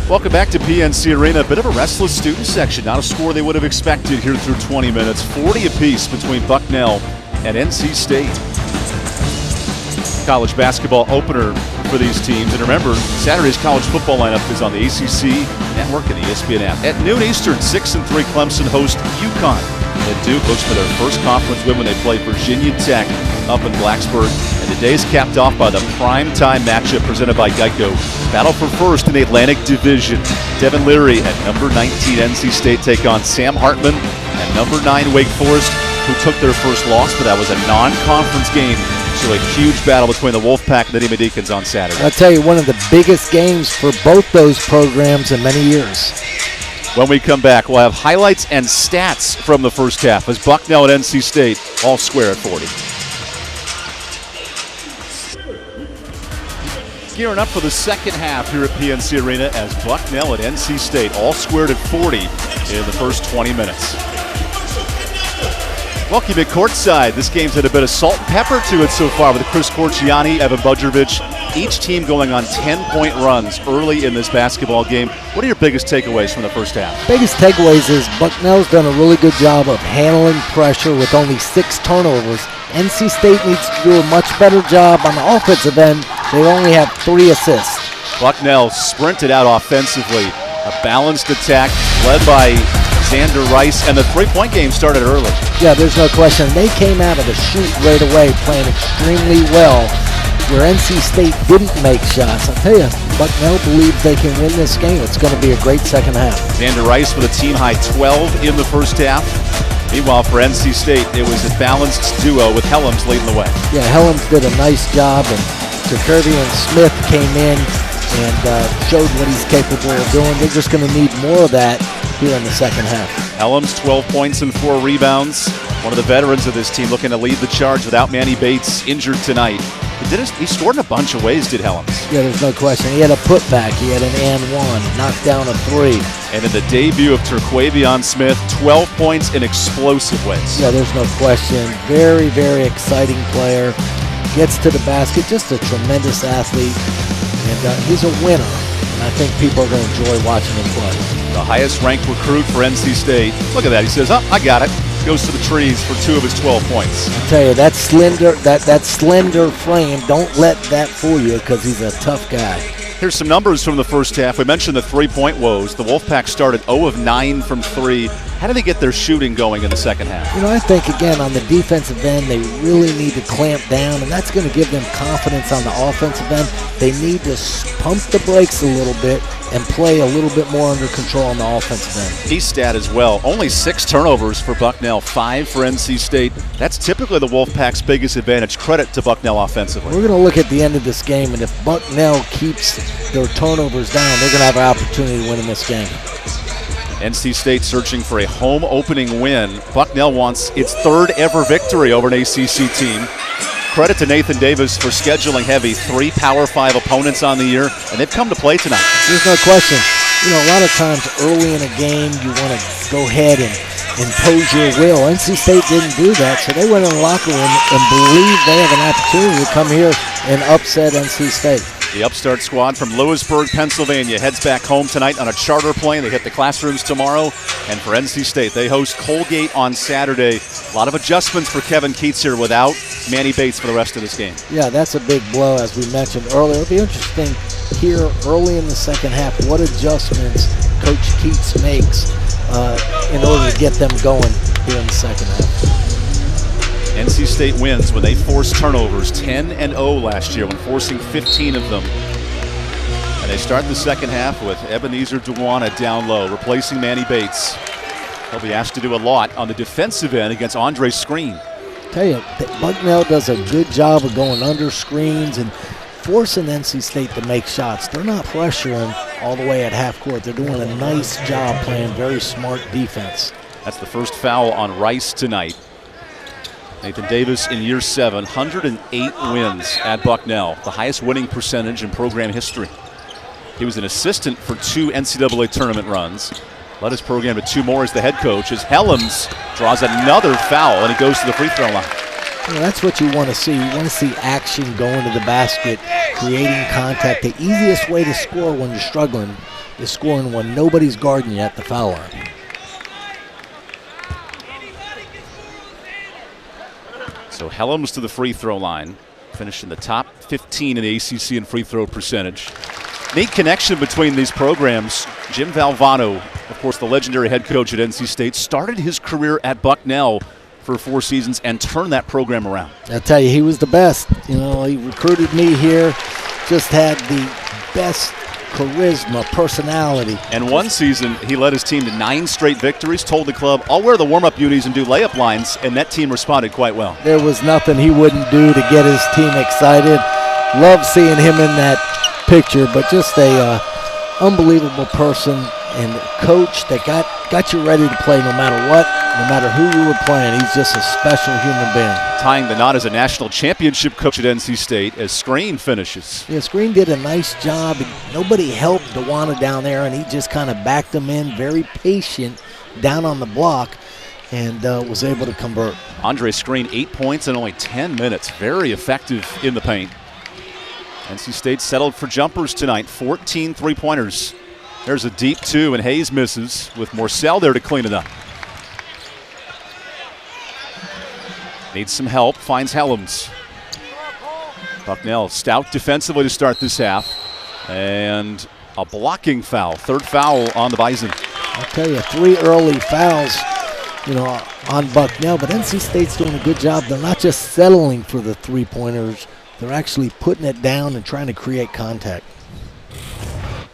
Welcome back to PNC Arena. A bit of a restless student section. Not a score they would have expected here through 20 minutes. 40 apiece between Bucknell and NC State. College basketball opener for these teams. And remember, Saturday's college football lineup is on the ACC Network and the ESPN app. At noon Eastern, 6-3 Clemson host UConn. And Duke looks for their first conference win when they play Virginia Tech up in Blacksburg. And the day's capped off by the primetime matchup presented by Geico. Battle for first in the Atlantic Division. Devin Leary at number 19 NC State take on Sam Hartman at number 9 Wake Forest, who took their first loss, but that was a non-conference game. So a huge battle between the Wolfpack and the Demon Deacons on Saturday. I'll tell you, one of the biggest games for both those programs in many years. When we come back, we'll have highlights and stats from the first half as Bucknell and NC State all square at 40. Gearing up for the second half here at PNC Arena as Bucknell and NC State all squared at 40 in the first 20 minutes. Welcome at courtside. This game's had a bit of salt and pepper to it so far with Chris Korchiani, Evan Budrovich. Each team going on 10-point runs early in this basketball game. What are your biggest takeaways from the first half? Biggest takeaways is Bucknell's done a really good job of handling pressure with only 6 turnovers. NC State needs to do a much better job on the offensive end. They only have 3 assists. Bucknell sprinted out offensively. A balanced attack led by Xander Rice, and the three-point game started early. Yeah, there's no question. They came out of the chute right away playing extremely well, where NC State didn't make shots. I'll tell you, Bucknell believes they can win this game. It's going to be a great second half. Xander Rice with a team-high 12 in the first half. Meanwhile, for NC State, it was a balanced duo with Helms leading the way. Yeah, Helms did a nice job, and Jacobian Smith came in and showed what he's capable of doing. They're just going to need more of that here in the second half. Helms, 12 points and 4 rebounds. One of the veterans of this team looking to lead the charge without Manny Bates injured tonight. He scored in a bunch of ways, did Helms. Yeah, there's no question. He had a putback. He had an and one, knocked down a 3. And in the debut of Terquavion Smith, 12 points in explosive ways. Yeah, there's no question. Very, very exciting player. Gets to the basket, just a tremendous athlete. And he's a winner. And I think people are going to enjoy watching him play. The highest ranked recruit for NC State. Look at that. He says, oh, I got it. goes to the trees for 2 of his 12 points. I tell you, that slender frame, don't let that fool you because he's a tough guy. Here's some numbers from the first half. We mentioned the three-point woes. The Wolfpack started 0 of 9 from 3. How do they get their shooting going in the second half? I think, again, on the defensive end, they really need to clamp down, and that's going to give them confidence on the offensive end. They need to pump the brakes a little bit and play a little bit more under control on the offensive end. Key stat as well. Only 6 turnovers for Bucknell, 5 for NC State. That's typically the Wolfpack's biggest advantage. Credit to Bucknell offensively. We're going to look at the end of this game, and if Bucknell keeps their turnovers down, they're going to have an opportunity to win in this game. NC State searching for a home opening win. Bucknell wants its 3rd ever victory over an ACC team. Credit to Nathan Davis for scheduling heavy. 3 Power 5 opponents on the year, and they've come to play tonight. There's no question. A lot of times early in a game, you want to go ahead and impose your will. NC State didn't do that, so they went in the locker room and believed they have an opportunity to come here and upset NC State. The upstart squad from Lewisburg, Pennsylvania heads back home tonight on a charter plane. They hit the classrooms tomorrow. And for NC State, they host Colgate on Saturday. A lot of adjustments for Kevin Keats here without Manny Bates for the rest of this game. Yeah, that's a big blow, as we mentioned earlier. It'll be interesting here early in the second half what adjustments Coach Keats makes in order to get them going here in the second half. NC State wins when they force turnovers, 10-0 last year when forcing 15 of them. And they start the second half with Ebenezer Duwana down low, replacing Manny Bates. He'll be asked to do a lot on the defensive end against Andre Screen. Tell you, Bucknell does a good job of going under screens and forcing NC State to make shots. They're not pressuring all the way at half court. They're doing a nice job playing very smart defense. That's the first foul on Rice tonight. Nathan Davis in year 7, 108 wins at Bucknell, the highest winning percentage in program history. He was an assistant for 2 NCAA tournament runs. Led his program to 2 more as the head coach as Helms draws another foul and he goes to the free throw line. That's what you want to see. You want to see action going to the basket, creating contact. The easiest way to score when you're struggling is scoring when nobody's guarding you at the foul line. So Helms to the free throw line, finished in the top 15 in the ACC in free throw percentage. Neat connection between these programs. Jim Valvano, of course, the legendary head coach at NC State, started his career at Bucknell for 4 seasons and turned that program around. I tell you, he was the best. He recruited me here, just had the best charisma, personality. And one season, he led his team to 9 straight victories, told the club, I'll wear the warm-up unis and do layup lines, and that team responded quite well. There was nothing he wouldn't do to get his team excited. Love seeing him in that picture, but just a unbelievable person and coach that got you ready to play no matter what, no matter who you were playing. He's just a special human being. Tying the knot as a national championship coach at NC State as Screen finishes. Yeah, Screen did a nice job. Nobody helped Duwana down there, and he just kind of backed them in, very patient down on the block, and was able to convert. Andre Screen, 8 points in only 10 minutes. Very effective in the paint. NC State settled for jumpers tonight, 14 three-pointers. There's a deep 2, and Hayes misses with Morcell there to clean it up. Needs some help, finds Helms. Bucknell stout defensively to start this half. And a blocking foul, 3rd foul on the Bison. I'll tell you, 3 early fouls, on Bucknell, but NC State's doing a good job. They're not just settling for the three-pointers. They're actually putting it down and trying to create contact.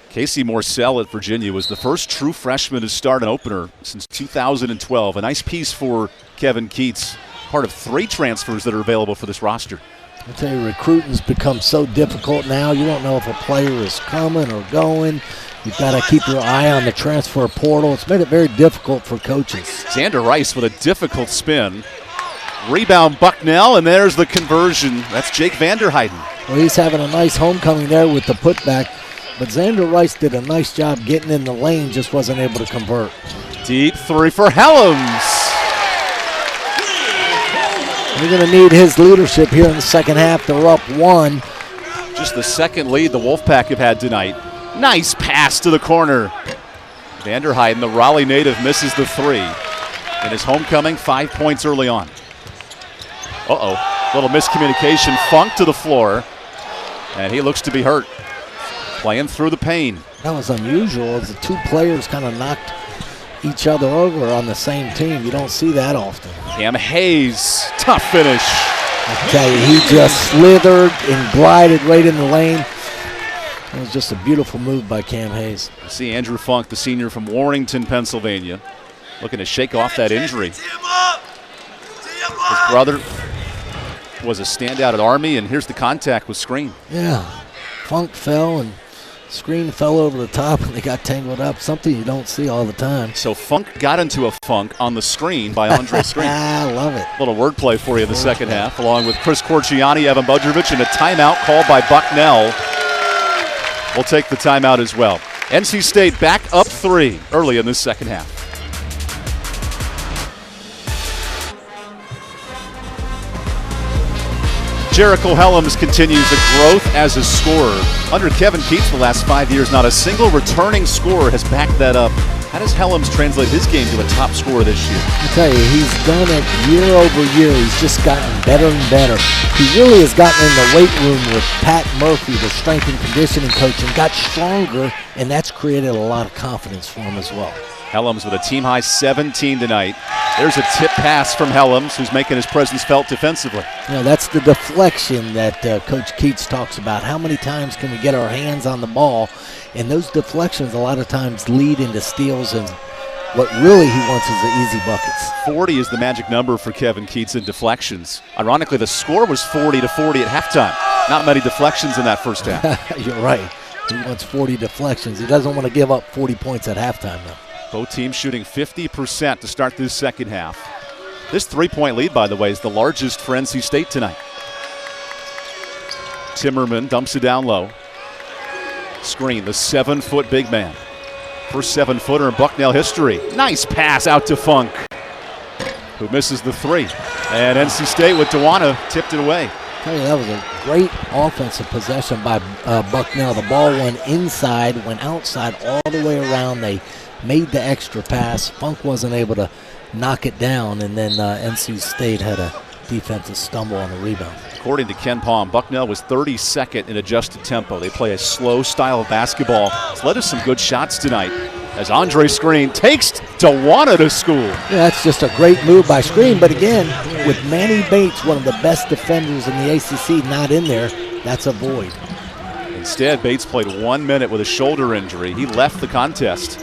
Casey Morcell at Virginia was the first true freshman to start an opener since 2012. A nice piece for Kevin Keats, part of 3 transfers that are available for this roster. I tell you, recruiting's become so difficult now. You don't know if a player is coming or going. You've got to keep your eye on the transfer portal. It's made it very difficult for coaches. Xander Rice with a difficult spin. Rebound Bucknell, and there's the conversion. That's Jake Vanderheiden. Well, he's having a nice homecoming there with the putback. But Xander Rice did a nice job getting in the lane, just wasn't able to convert. Deep 3 for Helms. They're going to need his leadership here in the second half. They're up 1. Just the second lead the Wolfpack have had tonight. Nice pass to the corner. Vanderheiden, the Raleigh native, misses the 3. In his homecoming, 5 points early on. Little miscommunication. Funk to the floor, and he looks to be hurt. Playing through the pain. That was unusual as the two players kind of knocked each other over on the same team. You don't see that often. Cam Hayes, tough finish. I tell you, he just slithered and glided right in the lane. It was just a beautiful move by Cam Hayes. You see Andrew Funk, the senior from Warrington, Pennsylvania, looking to shake off that injury. His brother was a standout at Army, and here's the contact with Screen. Yeah, Funk fell and Screen fell over the top and they got tangled up, something you don't see all the time. So Funk got into a funk on the screen by Andre Screen. I love it. A little wordplay for you in the second half, along with Chris Corciani, Evan Budrovich, and a timeout called by Bucknell. We'll take the timeout as well. NC State back up 3 early in this second half. Jericho Helms continues the growth as a scorer. Under Kevin Keats the last 5 years, not a single returning scorer has backed that up. How does Helms translate his game to a top scorer this year? I tell you, he's done it year over year. He's just gotten better and better. He really has gotten in the weight room with Pat Murphy, the strength and conditioning coach, and got stronger, and that's created a lot of confidence for him as well. Helms with a team-high 17 tonight. There's a tip pass from Helms, who's making his presence felt defensively. Yeah, that's the deflection that Coach Keats talks about. How many times can we get our hands on the ball? And those deflections a lot of times lead into steals, and what really he wants is the easy buckets. 40 is the magic number for Kevin Keats in deflections. Ironically, the score was 40-40 at halftime. Not many deflections in that first half. You're right. He wants 40 deflections. He doesn't want to give up 40 points at halftime, though. Both teams shooting 50% to start this second half. This 3-point lead, by the way, is the largest for NC State tonight. Timmerman dumps it down low. Screen, the 7-foot big man. First 7-footer in Bucknell history. Nice pass out to Funk, who misses the 3. And NC State with Dewana tipped it away. I tell you, that was a great offensive possession by Bucknell. The ball went inside, went outside all the way around. They made the extra pass. Funk wasn't able to knock it down, and then NC State had a defensive stumble on the rebound. According to Ken Palm, Bucknell was 32nd in adjusted tempo. They play a slow style of basketball. It's led to some good shots tonight as Andre Screen takes Dewana to school. Yeah, that's just a great move by Screen, but again, with Manny Bates, one of the best defenders in the ACC, not in there, that's a void. Instead, Bates played 1 minute with a shoulder injury. He left the contest.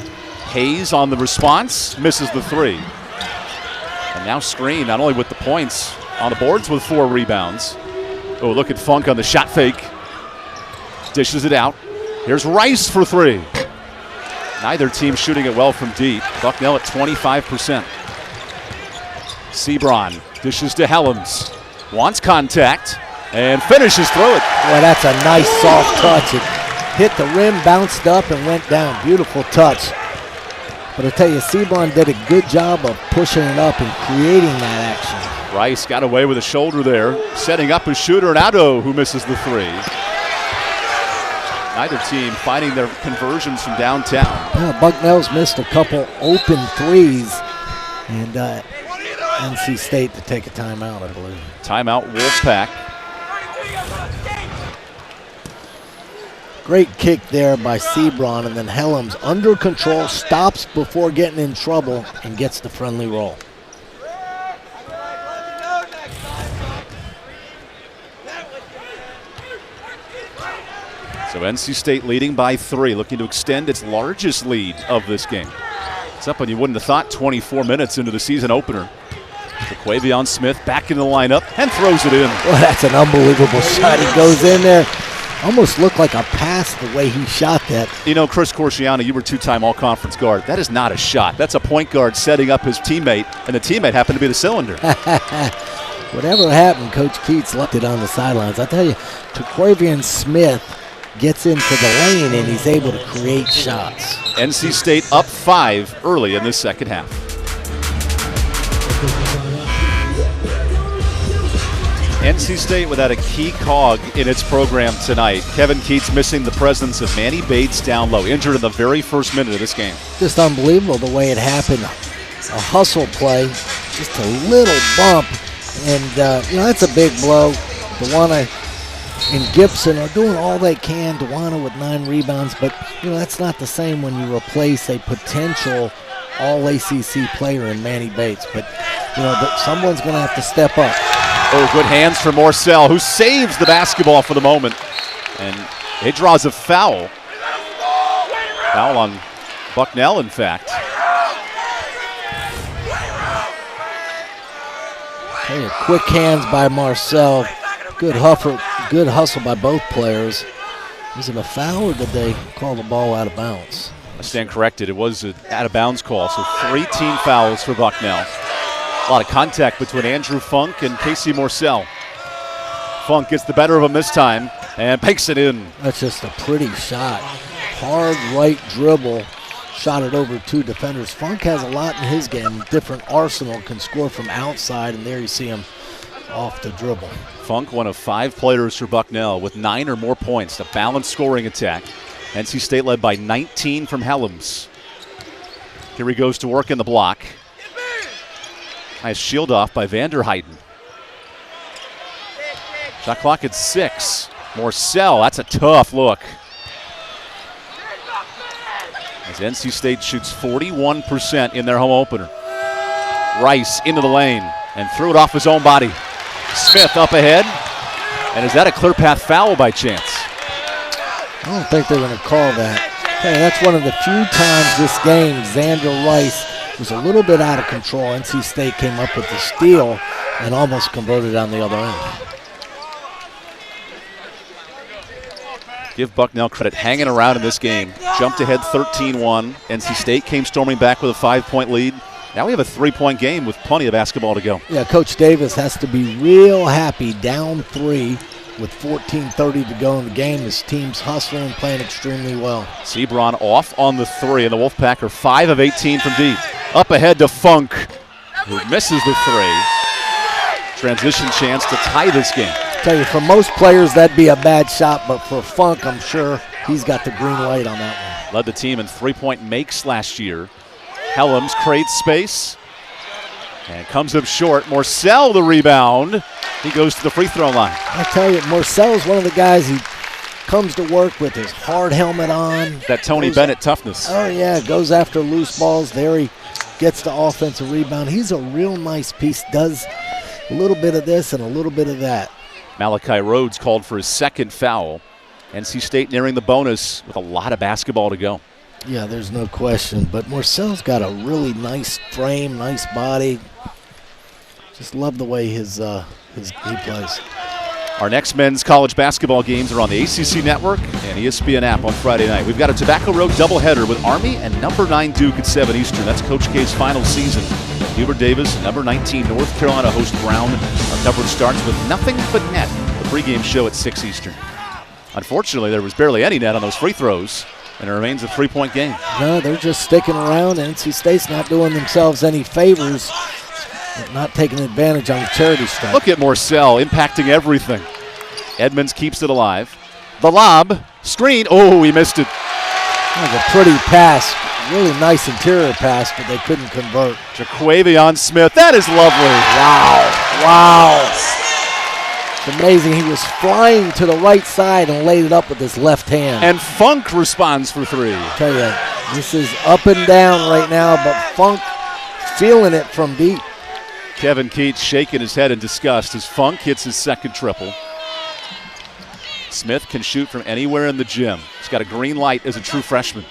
Hayes on the response, misses the 3. And now Screen, not only with the points, on the boards with 4 rebounds. Oh, look at Funk on the shot fake. Dishes it out. Here's Rice for 3. Neither team shooting it well from deep. Bucknell at 25%. Sebron dishes to Helms. Wants contact and finishes through it. Boy, that's a nice soft touch. It hit the rim, bounced up, and went down. Beautiful touch. But I tell you, Sebron did a good job of pushing it up and creating that action. Rice got away with a shoulder there, setting up his shooter, and Otto, who misses the 3. Neither team finding their conversions from downtown. Yeah, Bucknell's missed a couple open threes, and NC State to take a timeout, I believe. Timeout, Wolfpack. Great kick there by Sebron, and then Helms under control, stops before getting in trouble, and gets the friendly roll. So NC State leading by 3, looking to extend its largest lead of this game. It's up when you wouldn't have thought 24 minutes into the season opener. Quavion Smith back in the lineup and throws it in. Well, that's an unbelievable shot. He goes in there. Almost looked like a pass the way he shot that. You know, Chris Corciani, you were 2-time all-conference guard. That is not a shot. That's a point guard setting up his teammate, and the teammate happened to be the cylinder. Whatever happened, Coach Keats left it on the sidelines. I tell you, Quavion Smith gets into the lane, and he's able to create shots. NC State up 5 early in this second half. NC State without a key cog in its program tonight. Kevin Keats missing the presence of Manny Bates down low, injured in the very first minute of this game. Just unbelievable the way it happened. a hustle play, just a little bump, and that's a big blow. Dewana and Gibson are doing all they can. Dewana with 9 rebounds, but that's not the same when you replace a potential all-ACC player in Manny Bates. But someone's going to have to step up. Oh, good hands for Morcell, who saves the basketball for the moment, and it draws a foul. Foul on Bucknell, in fact. Hey, quick hands by Morcell. Good hustle by both players. Was it a foul, or did they call the ball out of bounds? I stand corrected. It was an out-of-bounds call, so 3 team fouls for Bucknell. A lot of contact between Andrew Funk and Casey Morcell. Funk gets the better of him this time and banks it in. That's just a pretty shot. Hard right dribble. Shot it over 2 defenders. Funk has a lot in his game. Different arsenal, can score from outside, and there you see him off the dribble. Funk, one of 5 players for Bucknell with 9 or more points. A balanced scoring attack. NC State led by 19 from Helms. Here he goes to work in the block. Nice shield off by Vanderheiden. Shot clock at 6. Morcell, that's a tough look. As NC State shoots 41% in their home opener. Rice into the lane and threw it off his own body. Smith up ahead. And is that a clear path foul by chance? I don't think they're going to call that. Hey, that's one of the few times this game Xander Rice was a little bit out of control. NC State came up with the steal and almost converted on the other end. Give Bucknell credit hanging around in this game. Jumped ahead 13-1. NC State came storming back with a 5-point lead. Now we have a 3-point game with plenty of basketball to go. Yeah, Coach Davis has to be real happy, down 3 with 14:30 to go in the game. His team's hustling and playing extremely well. Sebron off on the 3, and the Wolfpack are 5 of 18 from deep. Up ahead to Funk, who misses the 3. Transition chance to tie this game. I tell you, for most players, that'd be a bad shot, but for Funk, I'm sure he's got the green light on that one. Led the team in 3-point makes last year. Helms creates space and comes up short. Morcell the rebound. He goes to the free throw line. I tell you, Morcell's one of the guys he comes to work with his hard helmet on. That Tony Bennett toughness. Oh, yeah, goes after loose balls. There he gets the offensive rebound. He's a real nice piece, does a little bit of this and a little bit of that. Malachi Rhodes called for his 2nd foul. NC State nearing the bonus with a lot of basketball to go. Yeah, there's no question. But Morcell's got a really nice frame, nice body. Just love the way he plays. Our next men's college basketball games are on the ACC Network and ESPN app on Friday night. We've got a Tobacco Road doubleheader with Army and number 9 Duke at 7 Eastern. That's Coach K's final season. Hubert Davis, number 19 North Carolina host Brown. Our coverage starts with Nothing But Net, the pregame show at 6 Eastern. Unfortunately, there was barely any net on those free throws, and it remains a 3-point game. No, they're just sticking around. NC State's not doing themselves any favors, not taking advantage on the charity strike. Look at Morcell impacting everything. Edmonds keeps it alive. The lob, screen, oh, he missed it. That was a pretty pass, really nice interior pass, but they couldn't convert. Jaquavion Smith, that is lovely. Wow. It's amazing. He was flying to the right side and laid it up with his left hand. And Funk responds for 3. I tell you, this is up and down right now, but Funk feeling it from deep. Kevin Keats shaking his head in disgust as Funk hits his 2nd triple. Smith can shoot from anywhere in the gym. He's got a green light as a true freshman.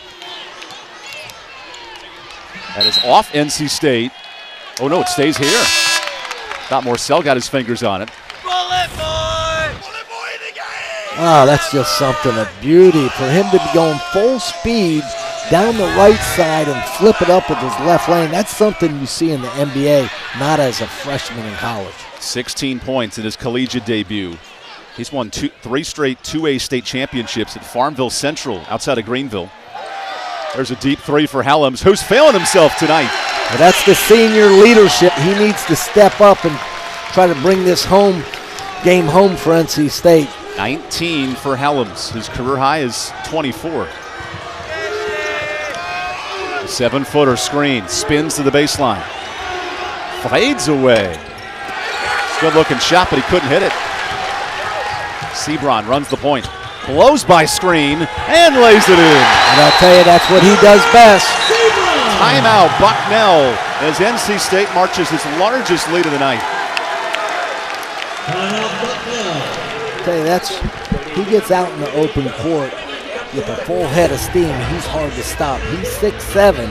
That is off NC State. Oh no, it stays here. Thought Morcell got his fingers on it. Oh, that's just something of beauty. For him to be going full speed down the right side and flip it up with his left lane, that's something you see in the NBA, not as a freshman in college. 16 points in his collegiate debut. He's won 3 straight 2A state championships at Farmville Central outside of Greenville. There's a deep 3 for Helms, who's failing himself tonight. Well, that's the senior leadership. He needs to step up and try to bring this game home for NC State. 19 for Helms. His career high is 24. 7-footer screen, spins to the baseline. Fades away. Good looking shot, but he couldn't hit it. Sebron runs the point. Blows by screen and lays it in. And I'll tell you, that's what he does best. Timeout, Bucknell, as NC State marches its largest lead of the night. I'll tell you, he gets out in the open court with a full head of steam. He's hard to stop. He's 6'7".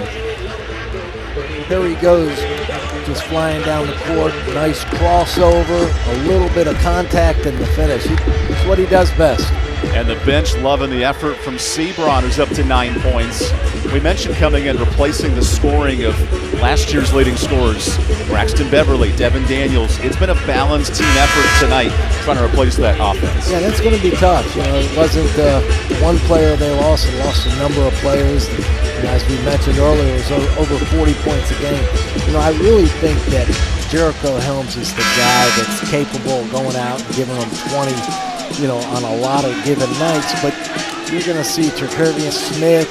Here he goes, just flying down the court. Nice crossover, a little bit of contact in the finish. It's what he does best. And the bench loving the effort from Sebron, who's up to 9 points. We mentioned coming in, replacing the scoring of last year's leading scorers. Braxton Beverly, Devin Daniels. It's been a balanced team effort tonight trying to replace that offense. Yeah, that's going to be tough. It wasn't one player they lost. They lost a number of players. As we mentioned earlier, it was over 40 points a game. I really think that Jericho Helms is the guy that's capable of going out and giving them 20, on a lot of given nights. But you're going to see Terkervian Smith,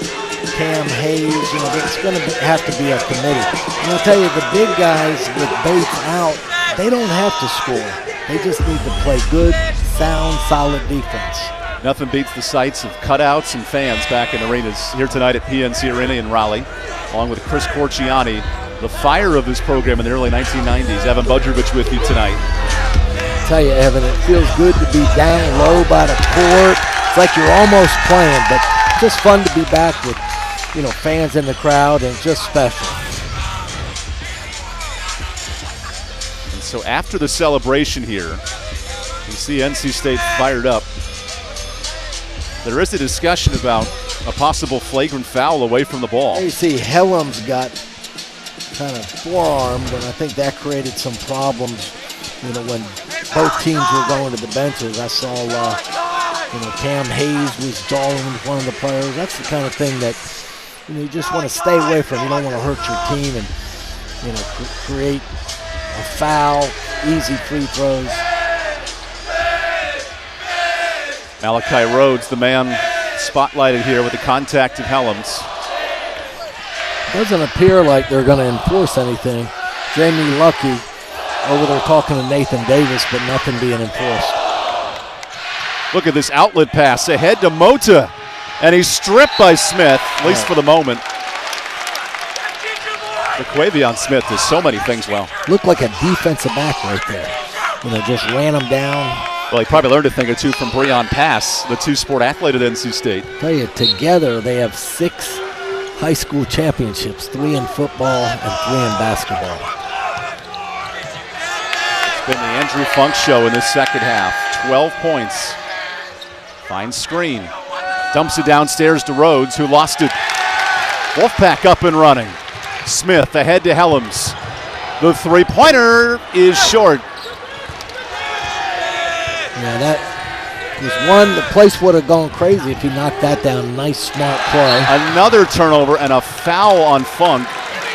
Cam Hayes, it's going to have to be a committee. And I'll tell you, the big guys with Bates out, they don't have to score. They just need to play good, sound, solid defense. Nothing beats the sights of cutouts and fans back in arenas here tonight at PNC Arena in Raleigh, along with Chris Corciani, the fire of this program in the early 1990s. Evan Budrovich with you tonight. I tell you, Evan, it feels good to be down low by the court. It's like you're almost playing, but just fun to be back with, fans in the crowd, and just special. And so after the celebration here, you see NC State fired up. There is a discussion about a possible flagrant foul away from the ball. You see Helms got kind of forearmed, and I think that created some problems, when both teams were going to the benches. I saw, Cam Hayes was jawing with one of the players. That's the kind of thing that, you just want to stay away from. You don't want to hurt your team and, create a foul, easy free throws. Malachi Rhodes, the man spotlighted here with the contact of Helms. Doesn't appear like they're going to enforce anything. Jamie Lucky over there talking to Nathan Davis, but nothing being enforced. Look at this outlet pass ahead to Mota, and he's stripped by Smith, at least for the moment. Quavion Smith does so many things well. Looked like a defensive back right there. Just ran him down. Well, he probably learned a thing or two from Breon Pass, the two-sport athlete at NC State. I tell you, together they have 6 high school championships, 3 in football and 3 in basketball. It's been the Andrew Funk show in this second half. 12 points. Finds screen. Dumps it downstairs to Rhodes, who lost it. Wolfpack up and running. Smith ahead to Helms. The three-pointer is short. Yeah, that was one. The place would have gone crazy if he knocked that down. Nice, smart play. Another turnover and a foul on Funk.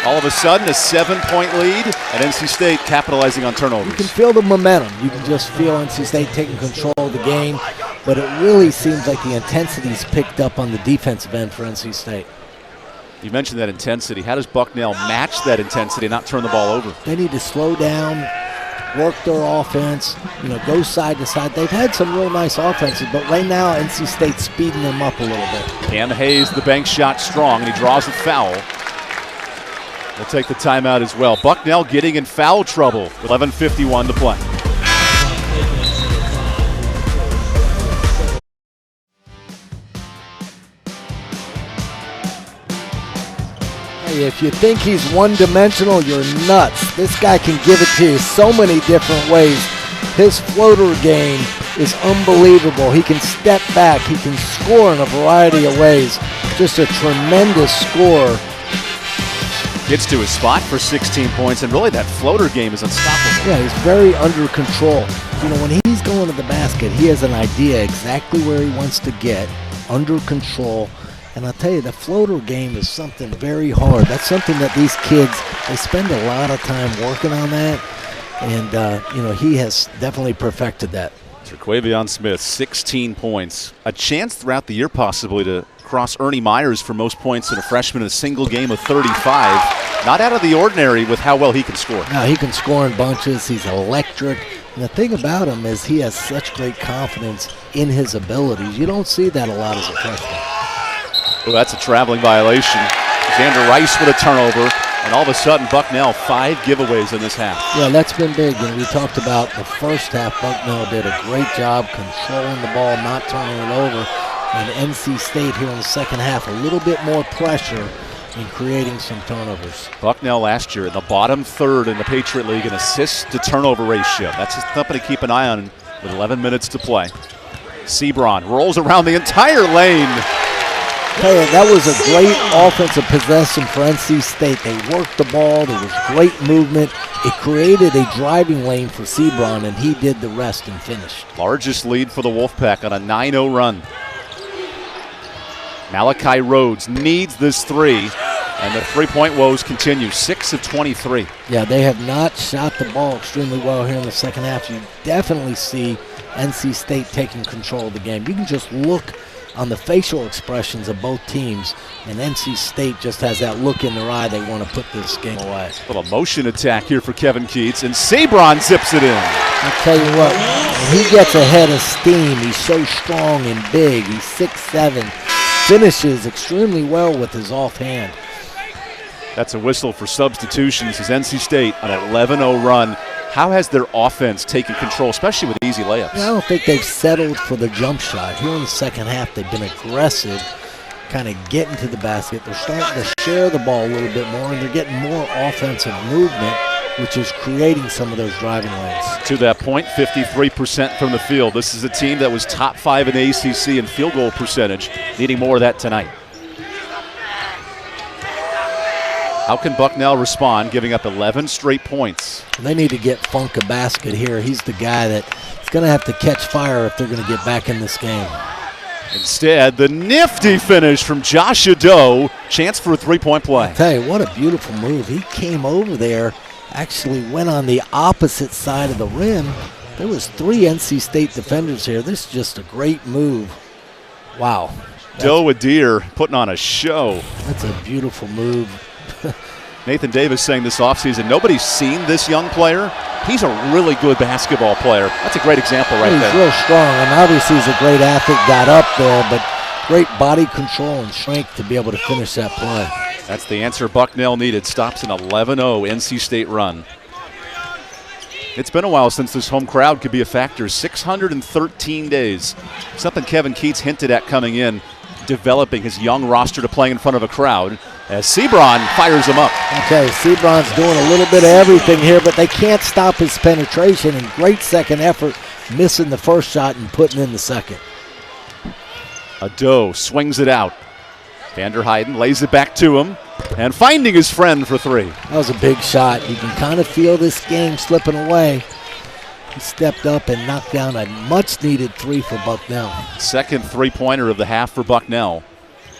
All of a sudden, a 7-point lead, and NC State capitalizing on turnovers. You can feel the momentum. You can just feel NC State taking control of the game, but it really seems like the intensity's picked up on the defensive end for NC State. You mentioned that intensity. How does Bucknell match that intensity and not turn the ball over? They need to slow down, work their offense, go side to side. They've had some real nice offenses, but right now NC State's speeding them up a little bit. Cam Hayes, the bank shot strong, and he draws a foul. We'll take the timeout as well. Bucknell getting in foul trouble with 11:51 to play. If you think he's one-dimensional, you're nuts. This guy can give it to you so many different ways. His floater game is unbelievable. He can step back. He can score in a variety of ways. Just a tremendous scorer. Gets to his spot for 16 points, and really that floater game is unstoppable. Yeah, he's very under control. When he's going to the basket, he has an idea exactly where he wants to get, under control. And I'll tell you, the floater game is something very hard. That's something that these kids, they spend a lot of time working on that. And, he has definitely perfected that. Quavion Smith, 16 points. A chance throughout the year possibly to across Ernie Myers for most points in a freshman in a single game of 35. Not out of the ordinary with how well he can score. No, he can score in bunches. He's electric. And the thing about him is he has such great confidence in his abilities. You don't see that a lot as a freshman. Oh, that's a traveling violation. Xander Rice with a turnover. And all of a sudden, Bucknell 5 giveaways in this half. Yeah, that's been big. And we talked about the first half. Bucknell did a great job controlling the ball, not turning it over. And NC State here in the second half, a little bit more pressure in creating some turnovers. Bucknell last year in the bottom third in the Patriot League in assist to turnover ratio. That's something to keep an eye on with 11 minutes to play. Sebron rolls around the entire lane. Hey, that was a great offensive possession for NC State. They worked the ball. There was great movement. It created a driving lane for Sebron, and he did the rest and finished. Largest lead for the Wolfpack on a 9-0 run. Malachi Rhodes needs this three, and the three-point woes continue. 6 of 23. Yeah, they have not shot the ball extremely well here in the second half. You definitely see NC State taking control of the game. You can just look on the facial expressions of both teams, and NC State just has that look in their eye. They want to put this game away. A little motion attack here for Kevin Keats, and Sebron zips it in. I'll tell you what, when he gets ahead of steam, he's so strong and big. He's 6'7", finishes extremely well with his offhand. That's a whistle for substitutions as NC State on an 11-0 run. How has their offense taken control, especially with easy layups? I don't think they've settled for the jump shot. Here in the second half, they've been aggressive, kind of getting to the basket. They're starting to share the ball a little bit more, and they're getting more offensive movement, which is creating some of those driving lanes. To that point, 53% from the field. This is a team that was top 5 in the ACC in field goal percentage, needing more of that tonight. How can Bucknell respond, giving up 11 straight points? They need to get Funk a basket here. He's the guy that's going to have to catch fire if they're going to get back in this game. Instead, the nifty finish from Josh Ado. Chance for a three-point play. I'll tell you, what a beautiful move. He came over there, actually went on the opposite side of the rim. There was 3 NC State defenders here. This is just a great move. Wow. Doe Adair putting on a show. That's a beautiful move. Nathan Davis saying this offseason, nobody's seen this young player. He's a really good basketball player. That's a great example right there. He's real strong, and obviously he's a great athlete, got up there, but great body control and strength to be able to finish that play. That's the answer Bucknell needed. Stops an 11-0 NC State run. It's been a while since this home crowd could be a factor. 613 days. Something Kevin Keats hinted at coming in, developing his young roster to play in front of a crowd, as Sebron fires him up. Okay, Sebron's doing a little bit of everything here, but they can't stop his penetration, and great second effort, missing the first shot and putting in the second. Ado swings it out. Vander Heiden lays it back to him, and finding his friend for 3. That was a big shot. You can kind of feel this game slipping away. He stepped up and knocked down a much-needed 3 for Bucknell. Second three-pointer of the half for Bucknell.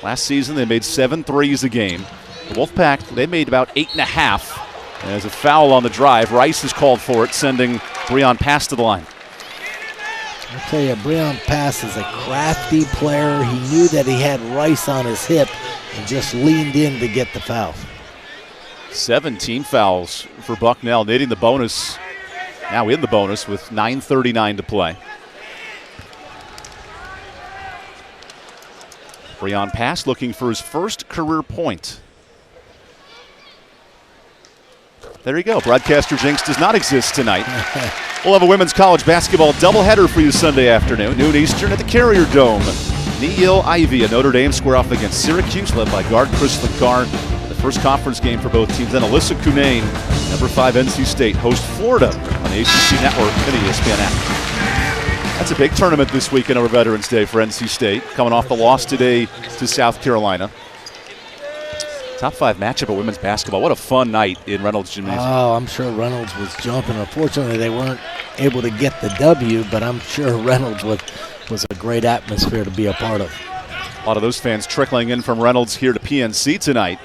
Last season, they made 7 threes a game. The Wolfpack, they made about 8.5. And as a foul on the drive, Rice is called for it, sending Breon Pass to the line. I'll tell you, Breon Pass is a crafty player. He knew that he had Rice on his hip and just leaned in to get the foul. 17 fouls for Bucknell, needing the bonus. Now in the bonus with 9:39 to play. Breon Pass looking for his first career point. There you go. Broadcaster jinx does not exist tonight. We'll have a women's college basketball doubleheader for you Sunday afternoon, noon Eastern at the Carrier Dome. Neil Ivy at Notre Dame square off against Syracuse, led by guard Chris LeCar. The first conference game for both teams. Then Alyssa Cunane, number 5 NC State, host Florida on the ACC Network and the ESPN app. That's a big tournament this weekend over Veterans Day for NC State, coming off the loss today to South Carolina. Top 5 matchup of women's basketball. What a fun night in Reynolds Gymnasium. Oh, I'm sure Reynolds was jumping. Unfortunately, they weren't able to get the W, but I'm sure Reynolds was a great atmosphere to be a part of. A lot of those fans trickling in from Reynolds here to PNC tonight.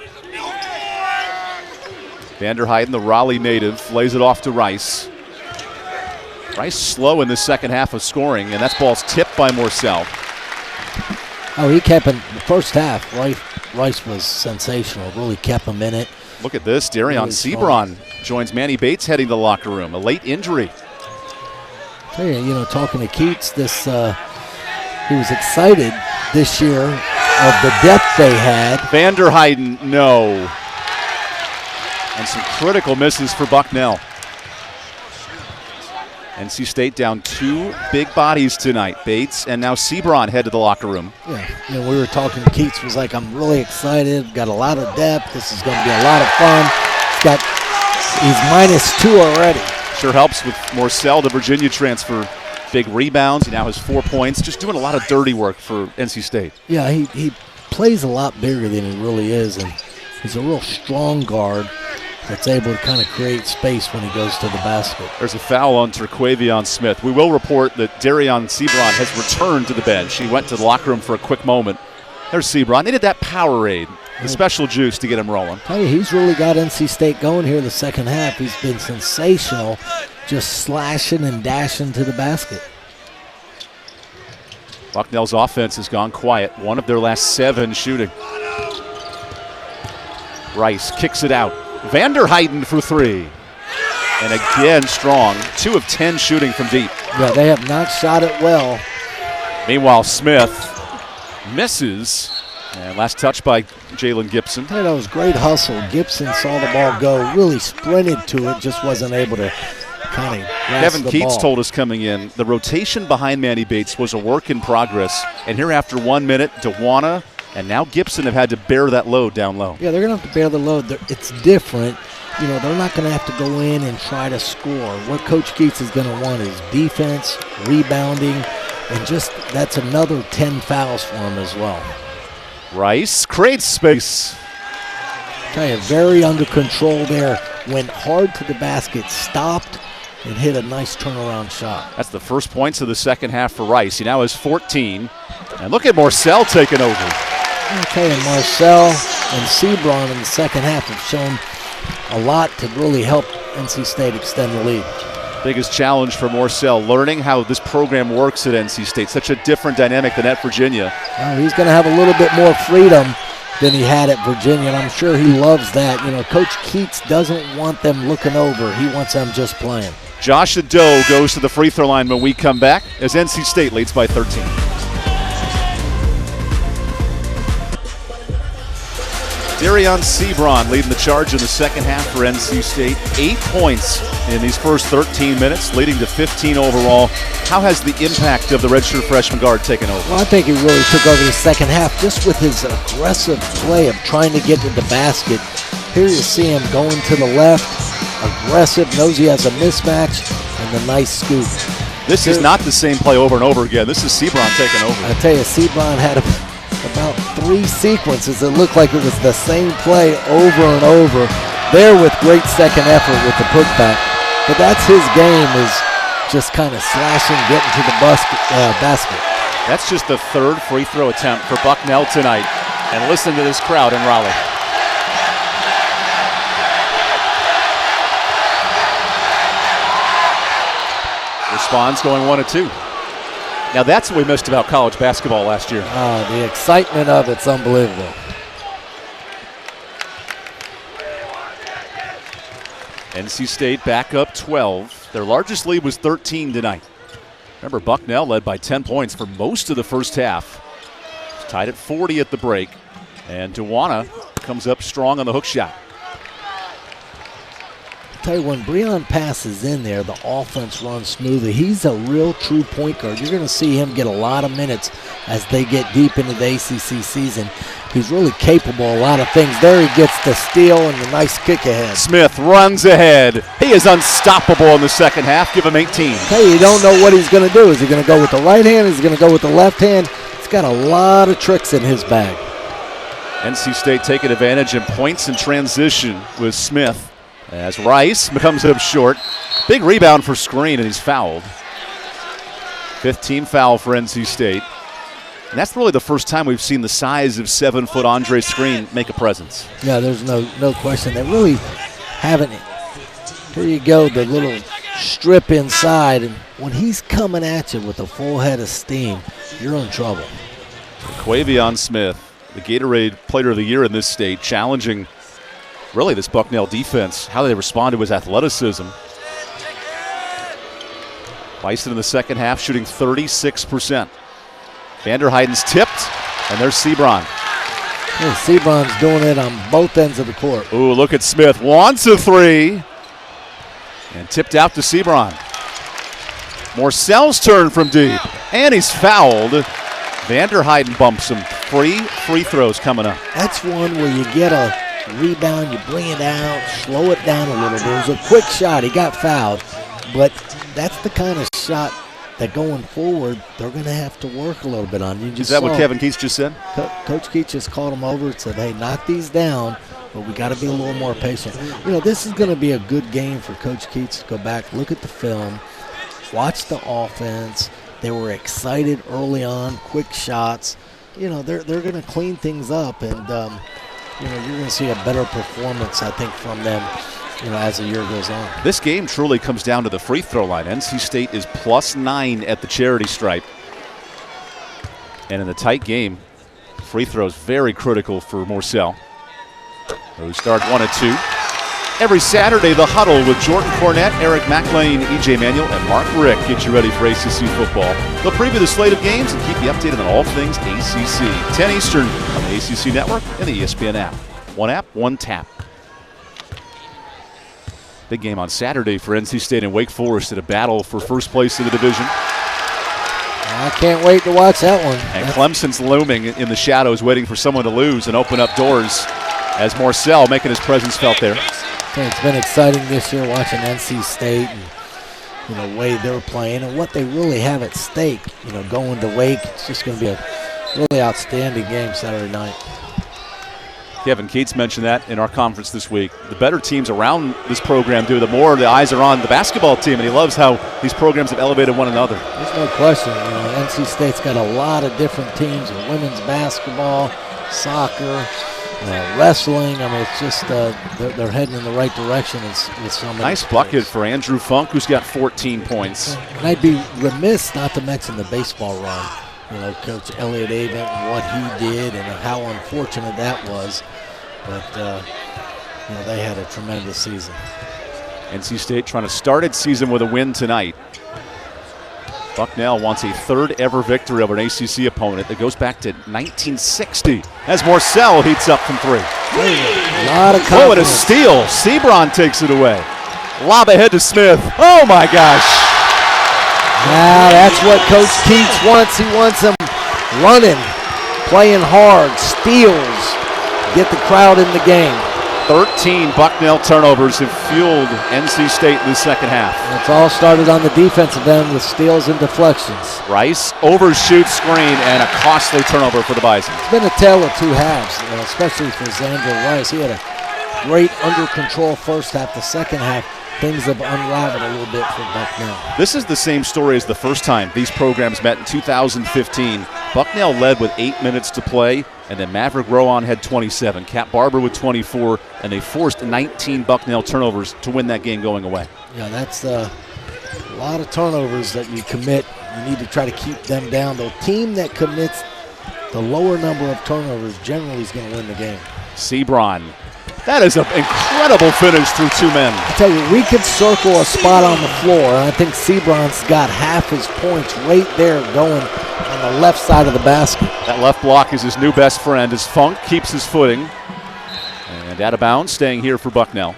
Vander Heiden, the Raleigh native, lays it off to Rice. Rice slow in the second half of scoring, and that ball's tipped by Morcell. Oh, he kept him the first half. Rice was sensational. Really kept him in it. Look at this. Darion Sebron joins Manny Bates heading to the locker room. A late injury. Tell you, talking to Keats, he was excited this year of the depth they had. Vanderheiden, no. And some critical misses for Bucknell. NC State down 2 big bodies tonight. Bates and now Sebron head to the locker room. Yeah, we were talking. Keats was like, I'm really excited. Got a lot of depth. This is going to be a lot of fun. He's -2 already. Sure helps with Morcell, the Virginia transfer. Big rebounds. He now has 4 points. Just doing a lot of dirty work for NC State. Yeah, he plays a lot bigger than he really is, and he's a real strong guard that's able to kind of create space when he goes to the basket. There's a foul on Terquavion Smith. We will report that Darion Sebron has returned to the bench. He went to the locker room for a quick moment. There's Sebron. Needed that Powerade, the special juice to get him rolling. Hey, he's really got NC State going here the second half. He's been sensational, just slashing and dashing to the basket. Bucknell's offense has gone quiet. 1 of their last 7 shooting. Rice kicks it out. Vanderheiden for 3. And again, strong. 2 of 10 shooting from deep. Yeah, they have not shot it well. Meanwhile, Smith misses. And last touch by Jalen Gibson. Hey, that was great hustle. Gibson saw the ball go, really sprinted to it, just wasn't able to kind of grasp Kevin the Keats ball. told us coming in, the rotation behind Manny Bates was a work in progress. And here after 1 minute, DeWanna and now Gibson have had to bear that load down low. Yeah, they're going to have to bear the load. It's different. They're not going to have to go in and try to score. What Coach Keats is going to want is defense, rebounding, and just that's another 10 fouls for him as well. Rice creates space. Tell you, very under control there. Went hard to the basket, stopped, and hit a nice turnaround shot. That's the first points of the second half for Rice. He now has 14. And look at Morcell taking over. Okay, and Morcell and Sebron in the second half have shown a lot to really help NC State extend the lead. Biggest challenge for Morcell, learning how this program works at NC State. Such a different dynamic than at Virginia. Well, he's going to have a little bit more freedom than he had at Virginia, and I'm sure he loves that. Coach Keats doesn't want them looking over. He wants them just playing. Josh Ado goes to the free throw line when we come back as NC State leads by 13. Darion Sebron leading the charge in the second half for NC State. 8 points in these first 13 minutes, leading to 15 overall. How has the impact of the redshirt freshman guard taken over? Well, I think he really took over the second half just with his aggressive play of trying to get to the basket. Here you see him going to the left, aggressive, knows he has a mismatch, and the nice scoop. This is not the same play over and over again. This is Sebron taking over. I tell you, Sebron had about 3 sequences that looked like it was the same play over and over. There with great second effort with the putback. But that's his game, is just kind of slashing, getting to the basket. That's just the 3rd free throw attempt for Bucknell tonight. And listen to this crowd in Raleigh. Responds going 1 of 2. Now that's what we missed about college basketball last year. The excitement of it's unbelievable. NC State back up 12. Their largest lead was 13 tonight. Remember, Bucknell led by 10 points for most of the first half. It's tied at 40 at the break. And DeWanna comes up strong on the hook shot. Tell you, when Breon passes in there, the offense runs smoothly. He's a real true point guard. You're going to see him get a lot of minutes as they get deep into the ACC season. He's really capable of a lot of things. There he gets the steal and the nice kick ahead. Smith runs ahead. He is unstoppable in the second half. Give him 18. Hey, you don't know what he's going to do. Is he going to go with the right hand? Is he going to go with the left hand? He's got a lot of tricks in his bag. NC State taking advantage in points in transition with Smith. As Rice comes up short. Big rebound for screen, and he's fouled. 15 foul for NC State. And that's really the first time we've seen the size of 7-foot Andre Screen make a presence. Yeah, there's no question. They really haven't. Here you go, the little strip inside. And when he's coming at you with a full head of steam, you're in trouble. Quavion Smith, the Gatorade Player of the Year in this state, challenging really this Bucknell defense. How they responded was athleticism. Bison in the second half shooting 36%. Vanderheiden's tipped, and there's Sebron. Yeah, Sebron's doing it on both ends of the court. Ooh, look at Smith. Wants a three. And tipped out to Sebron. Morcell's turn from deep. And he's fouled. Vanderheiden bumps him. Free throws coming up. That's one where you get a rebound, you bring it out, slow it down a little bit. It was a quick shot. He got fouled. But that's the kind of shot that going forward, they're going to have to work a little bit on. Is that what Kevin Keats just said? Coach Keats just called him over and said, hey, knock these down, but we got to be a little more patient. You know, this is going to be a good game for Coach Keats to go back, look at the film, watch the offense. They were excited early on, quick shots. You know, they're going to clean things up, and, you know, you're going to see a better performance, I think, from them, you know, as the year goes on. This game truly comes down to the free throw line. NC State is +9 at the charity stripe. And in the tight game, free throws very critical for Morcell, who starts 1 and 2. Every Saturday, The Huddle with Jordan Cornett, Eric McLean, EJ Manuel, and Mark Rick get you ready for ACC football. They'll preview the slate of games and keep you updated on all things ACC. 10 Eastern on the ACC Network and the ESPN app. One app, one tap. Big game on Saturday for NC State and Wake Forest in a battle for first place in the division. I can't wait to watch that one. And Clemson's looming in the shadows, waiting for someone to lose and open up doors as Morcell making his presence felt there. It's been exciting this year watching NC State and, you know, the way they're playing and what they really have at stake. You know, going to Wake, it's just going to be a really outstanding game Saturday night. Kevin Keats mentioned that in our conference this week. The better teams around this program do, the more the eyes are on the basketball team, and he loves how these programs have elevated one another. There's no question. You know, NC State's got a lot of different teams with women's basketball, soccer, wrestling. I mean, it's just they're heading in the right direction with so many. Nice bucket for Andrew Funk, who's got 14 points. And I'd be remiss not to mention the baseball run. You know, Coach Elliott Avent and what he did and how unfortunate that was. But, you know, they had a tremendous season. NC State trying to start its season with a win tonight. Bucknell wants a third ever victory over an ACC opponent that goes back to 1960 as Morcell heats up from three. A lot of confidence. Oh, and a steal. Sebron takes it away. Lob ahead to Smith. Oh, my gosh. Now that's what Coach Keats wants. He wants them running, playing hard, steals, get the crowd in the game. 13 Bucknell turnovers have fueled NC State in the second half. It's all started on the defensive end with steals and deflections. Rice overshoots screen and a costly turnover for the Bison. It's been a tale of two halves, especially for Xander Rice. He had a great under control first half. The second half, things have unraveled a little bit for Bucknell. This is the same story as the first time these programs met in 2015. Bucknell led with 8 minutes to play, and then Maverick Rowan had 27. Cat Barber with 24, and they forced 19 Bucknell turnovers to win that game going away. Yeah, that's a lot of turnovers that you commit. You need to try to keep them down. The team that commits the lower number of turnovers generally is going to win the game. Sebron. That is an incredible finish through two men. I tell you, we could circle a spot on the floor, and I think Sebron's got half his points right there going on the left side of the basket. That left block is his new best friend as Funk keeps his footing. And out of bounds, staying here for Bucknell.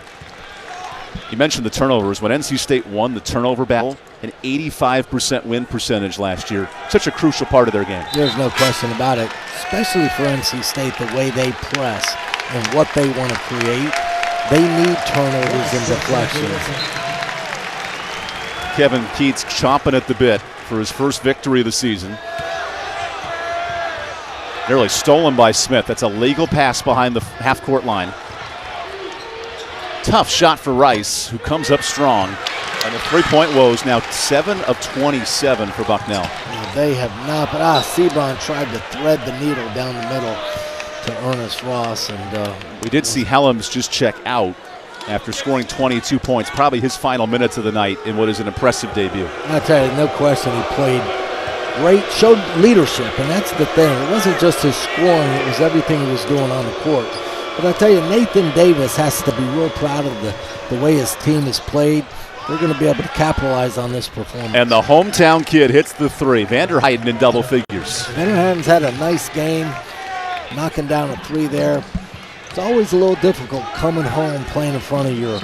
You mentioned the turnovers. When NC State won the turnover battle, an 85% win percentage last year. Such a crucial part of their game. There's no question about it, especially for NC State, the way they press and what they want to create. They need turnovers and deflections. Kevin Keats chomping at the bit for his first victory of the season. Nearly stolen by Smith. That's a legal pass behind the half-court line. Tough shot for Rice, who comes up strong. And the three-point woes now 7 of 27 for Bucknell. Yeah, they have not, but Sebron tried to thread the needle down the middle to Ernest Ross. And we did see Helms just check out after scoring 22 points, probably his final minutes of the night in what is an impressive debut. I tell you, no question, he played showed leadership, and that's the thing. It wasn't just his scoring, it was everything he was doing on the court. But I tell you, Nathan Davis has to be real proud of the way his team has played. They're going to be able to capitalize on this performance. And the hometown kid hits the three. Vanderheiden in double figures. Vanderheiden's had a nice game, knocking down a three there. It's always a little difficult coming home, playing in front of your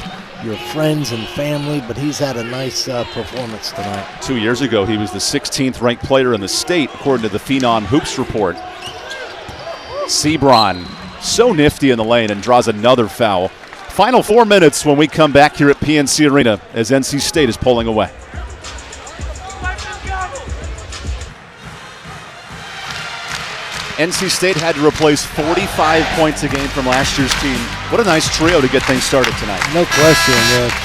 friends and family, but he's had a nice performance tonight. 2 years ago, he was the 16th ranked player in the state, according to the Phenom Hoops report. Sebron, so nifty in the lane, and draws another foul. Final 4 minutes when we come back here at PNC Arena as NC State is pulling away. NC State had to replace 45 points a game from last year's team. What a nice trio to get things started tonight. No question.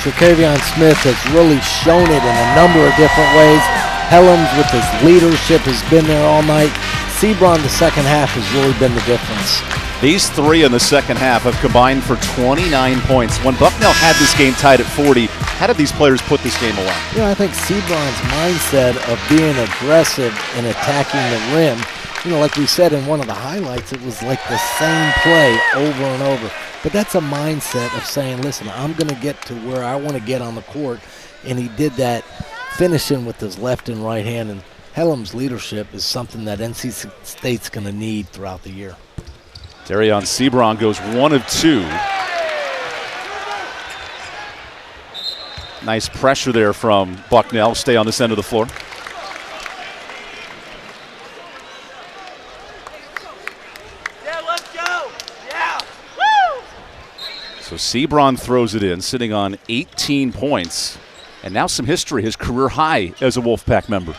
Tre'Quavion Smith has really shown it in a number of different ways. Helms with his leadership has been there all night. Sebron, the second half, has really been the difference. These three in the second half have combined for 29 points. When Bucknell had this game tied at 40, how did these players put this game away? I think Sebron's mindset of being aggressive and attacking the rim, like we said in one of the highlights, it was like the same play over and over. But that's a mindset of saying, listen, I'm going to get to where I want to get on the court. And he did that, finishing with his left and right hand. And Helms' leadership is something that NC State's going to need throughout the year. Darion Sebron goes 1 of 2. Nice pressure there from Bucknell. Stay on this end of the floor. Yeah, let's go. Yeah. Woo! So Sebron throws it in, sitting on 18 points. And now some history, his career high as a Wolfpack member.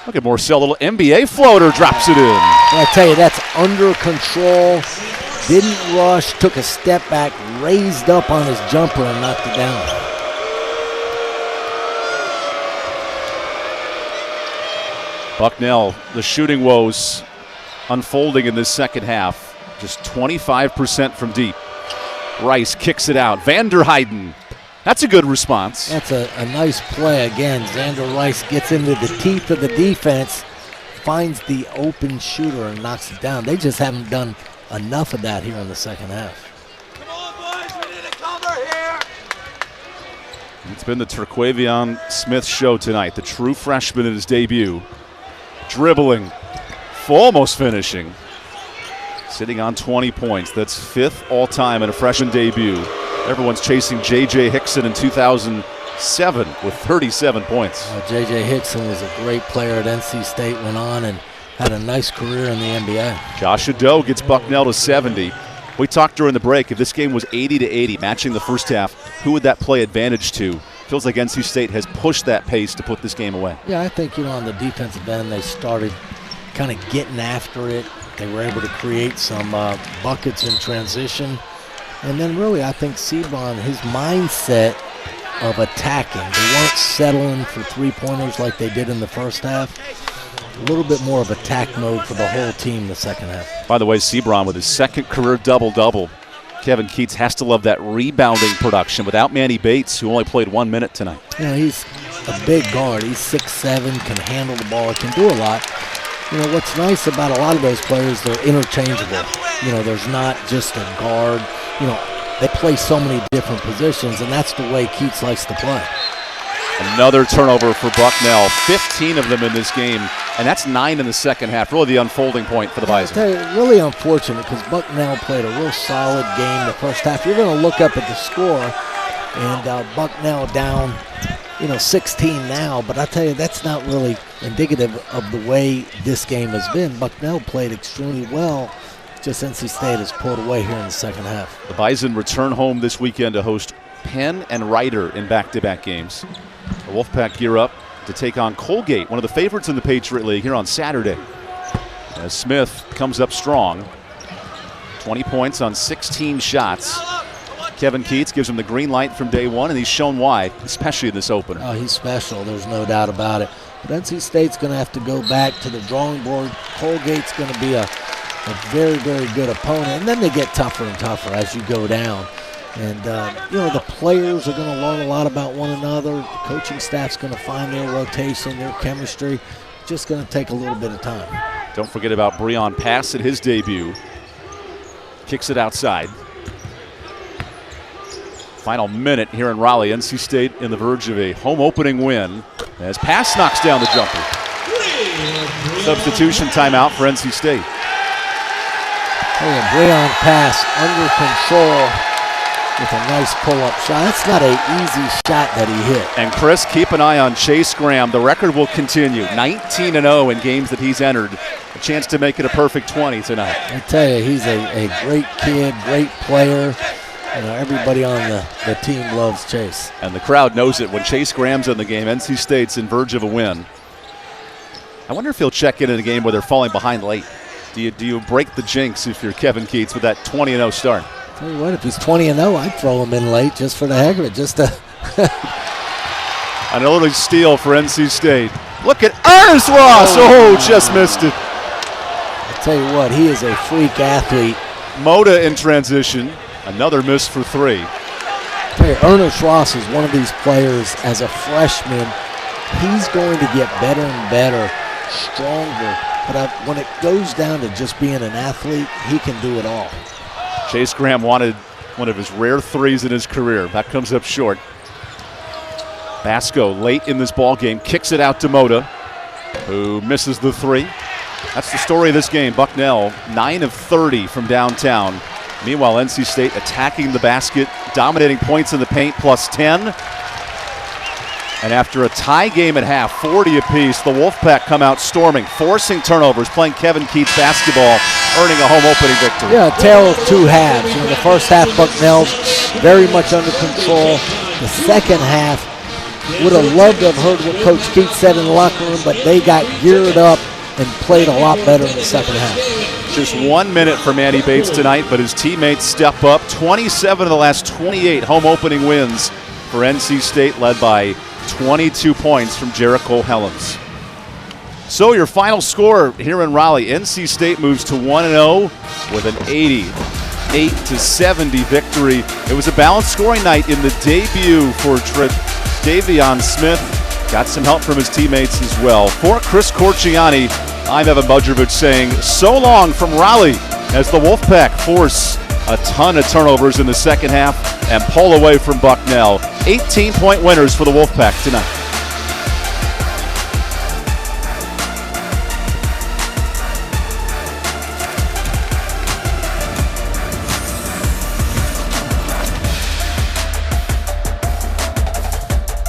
Look at Morcell, little NBA floater, drops it in. I tell you, that's under control. Didn't rush, took a step back, raised up on his jumper and knocked it down. Bucknell, the shooting woes unfolding in this second half. Just 25% from deep. Rice kicks it out. Vanderheiden. That's a good response. That's a nice play. Again, Xander Rice gets into the teeth of the defense, finds the open shooter and knocks it down. They just haven't done enough of that here in the second half. Come on, boys. We need a cover here. It's been the Tre'Quavion Smith show tonight. The true freshman in his debut. Dribbling, almost finishing. Sitting on 20 points. That's 5th all-time in a freshman debut. Everyone's chasing J.J. Hickson in 2007 with 37 points. J.J. Hickson was a great player at NC State, went on and had a nice career in the NBA. Josh Ado gets Bucknell to 70. We talked during the break, if this game was 80-80, matching the first half, who would that play advantage to? Feels like NC State has pushed that pace to put this game away. Yeah, I think, on the defensive end, they started kind of getting after it. They were able to create some buckets in transition. And then really, I think Sebron, his mindset of attacking, they weren't settling for three-pointers like they did in the first half. A little bit more of attack mode for the whole team in the second half. By the way, Sebron with his second career double-double. Kevin Keats has to love that rebounding production without Manny Bates, who only played 1 minute tonight. He's a big guard. He's 6'7", can handle the ball, can do a lot. What's nice about a lot of those players, they're interchangeable. There's not just a guard. They play so many different positions, and that's the way Keats likes to play. Another turnover for Bucknell. 15 of them in this game, and that's 9 in the second half. Really the unfolding point for the Bison. I tell you, really unfortunate because Bucknell played a real solid game the first half. You're going to look up at the score, and Bucknell down, 16 now. But I tell you, that's not really indicative of the way this game has been. Bucknell played extremely well. Just NC State has pulled away here in the second half. The Bison return home this weekend to host Penn and Ryder in back-to-back games. The Wolfpack gear up to take on Colgate, one of the favorites in the Patriot League, here on Saturday. As Smith comes up strong. 20 points on 16 shots. Kevin Keats gives him the green light from day one, and he's shown why, especially in this opener. Oh, he's special. There's no doubt about it. But NC State's going to have to go back to the drawing board. Colgate's going to be a very, very good opponent. And then they get tougher and tougher as you go down. And, the players are going to learn a lot about one another. The coaching staff's going to find their rotation, their chemistry. just going to take a little bit of time. Don't forget about Breon Pass at his debut. Kicks it outside. Final minute here in Raleigh. NC State in the verge of a home opening win as Pass knocks down the jumper. Substitution timeout for NC State. Breon Pass under control with a nice pull-up shot. That's not an easy shot that he hit. And Chris, keep an eye on Chase Graham. The record will continue. 19-0 in games that he's entered. A chance to make it a perfect 20 tonight. I tell you, he's a great kid, great player. You know, everybody on the team loves Chase. And the crowd knows it. When Chase Graham's in the game, NC State's in verge of a win. I wonder if he'll check in a game where they're falling behind late. Do you break the jinx if you're Kevin Keats with that 20-0 start? Tell you what, if he's 20-0, I'd throw him in late just for the heck of it, just to. An early steal for NC State. Look at Ernest Ross. Just missed it. I tell you what, he is a freak athlete. Moda in transition. Another miss for three. I tell you, Ernest Ross is one of these players as a freshman. He's going to get better and better, stronger. But when it goes down to just being an athlete, he can do it all. Chase Graham wanted one of his rare threes in his career. That comes up short. Basco late in this ball game kicks it out to Moda, who misses the three. That's the story of this game. Bucknell 9 of 30 from downtown. Meanwhile, NC State attacking the basket, dominating points in the paint, plus 10. And after a tie game at half, 40 apiece, the Wolfpack come out storming, forcing turnovers, playing Kevin Keats basketball, earning a home opening victory. Yeah, a tale of two halves. In the first half, Bucknell very much under control. The second half, would have loved to have heard what Coach Keats said in the locker room, but they got geared up and played a lot better in the second half. Just 1 minute for Manny Bates tonight, but his teammates step up. 27 of the last 28 home opening wins for NC State, led by 22 points from Jericho Helms. So your final score here in Raleigh, NC State moves to 1-0 with an 88-70 victory. It was a balanced scoring night in the debut for Davion Smith. Got some help from his teammates as well. For Chris Corciani, I'm Evan Budrovich saying so long from Raleigh as the Wolfpack force a ton of turnovers in the second half and pull away from Bucknell. 18-point winners for the Wolfpack tonight.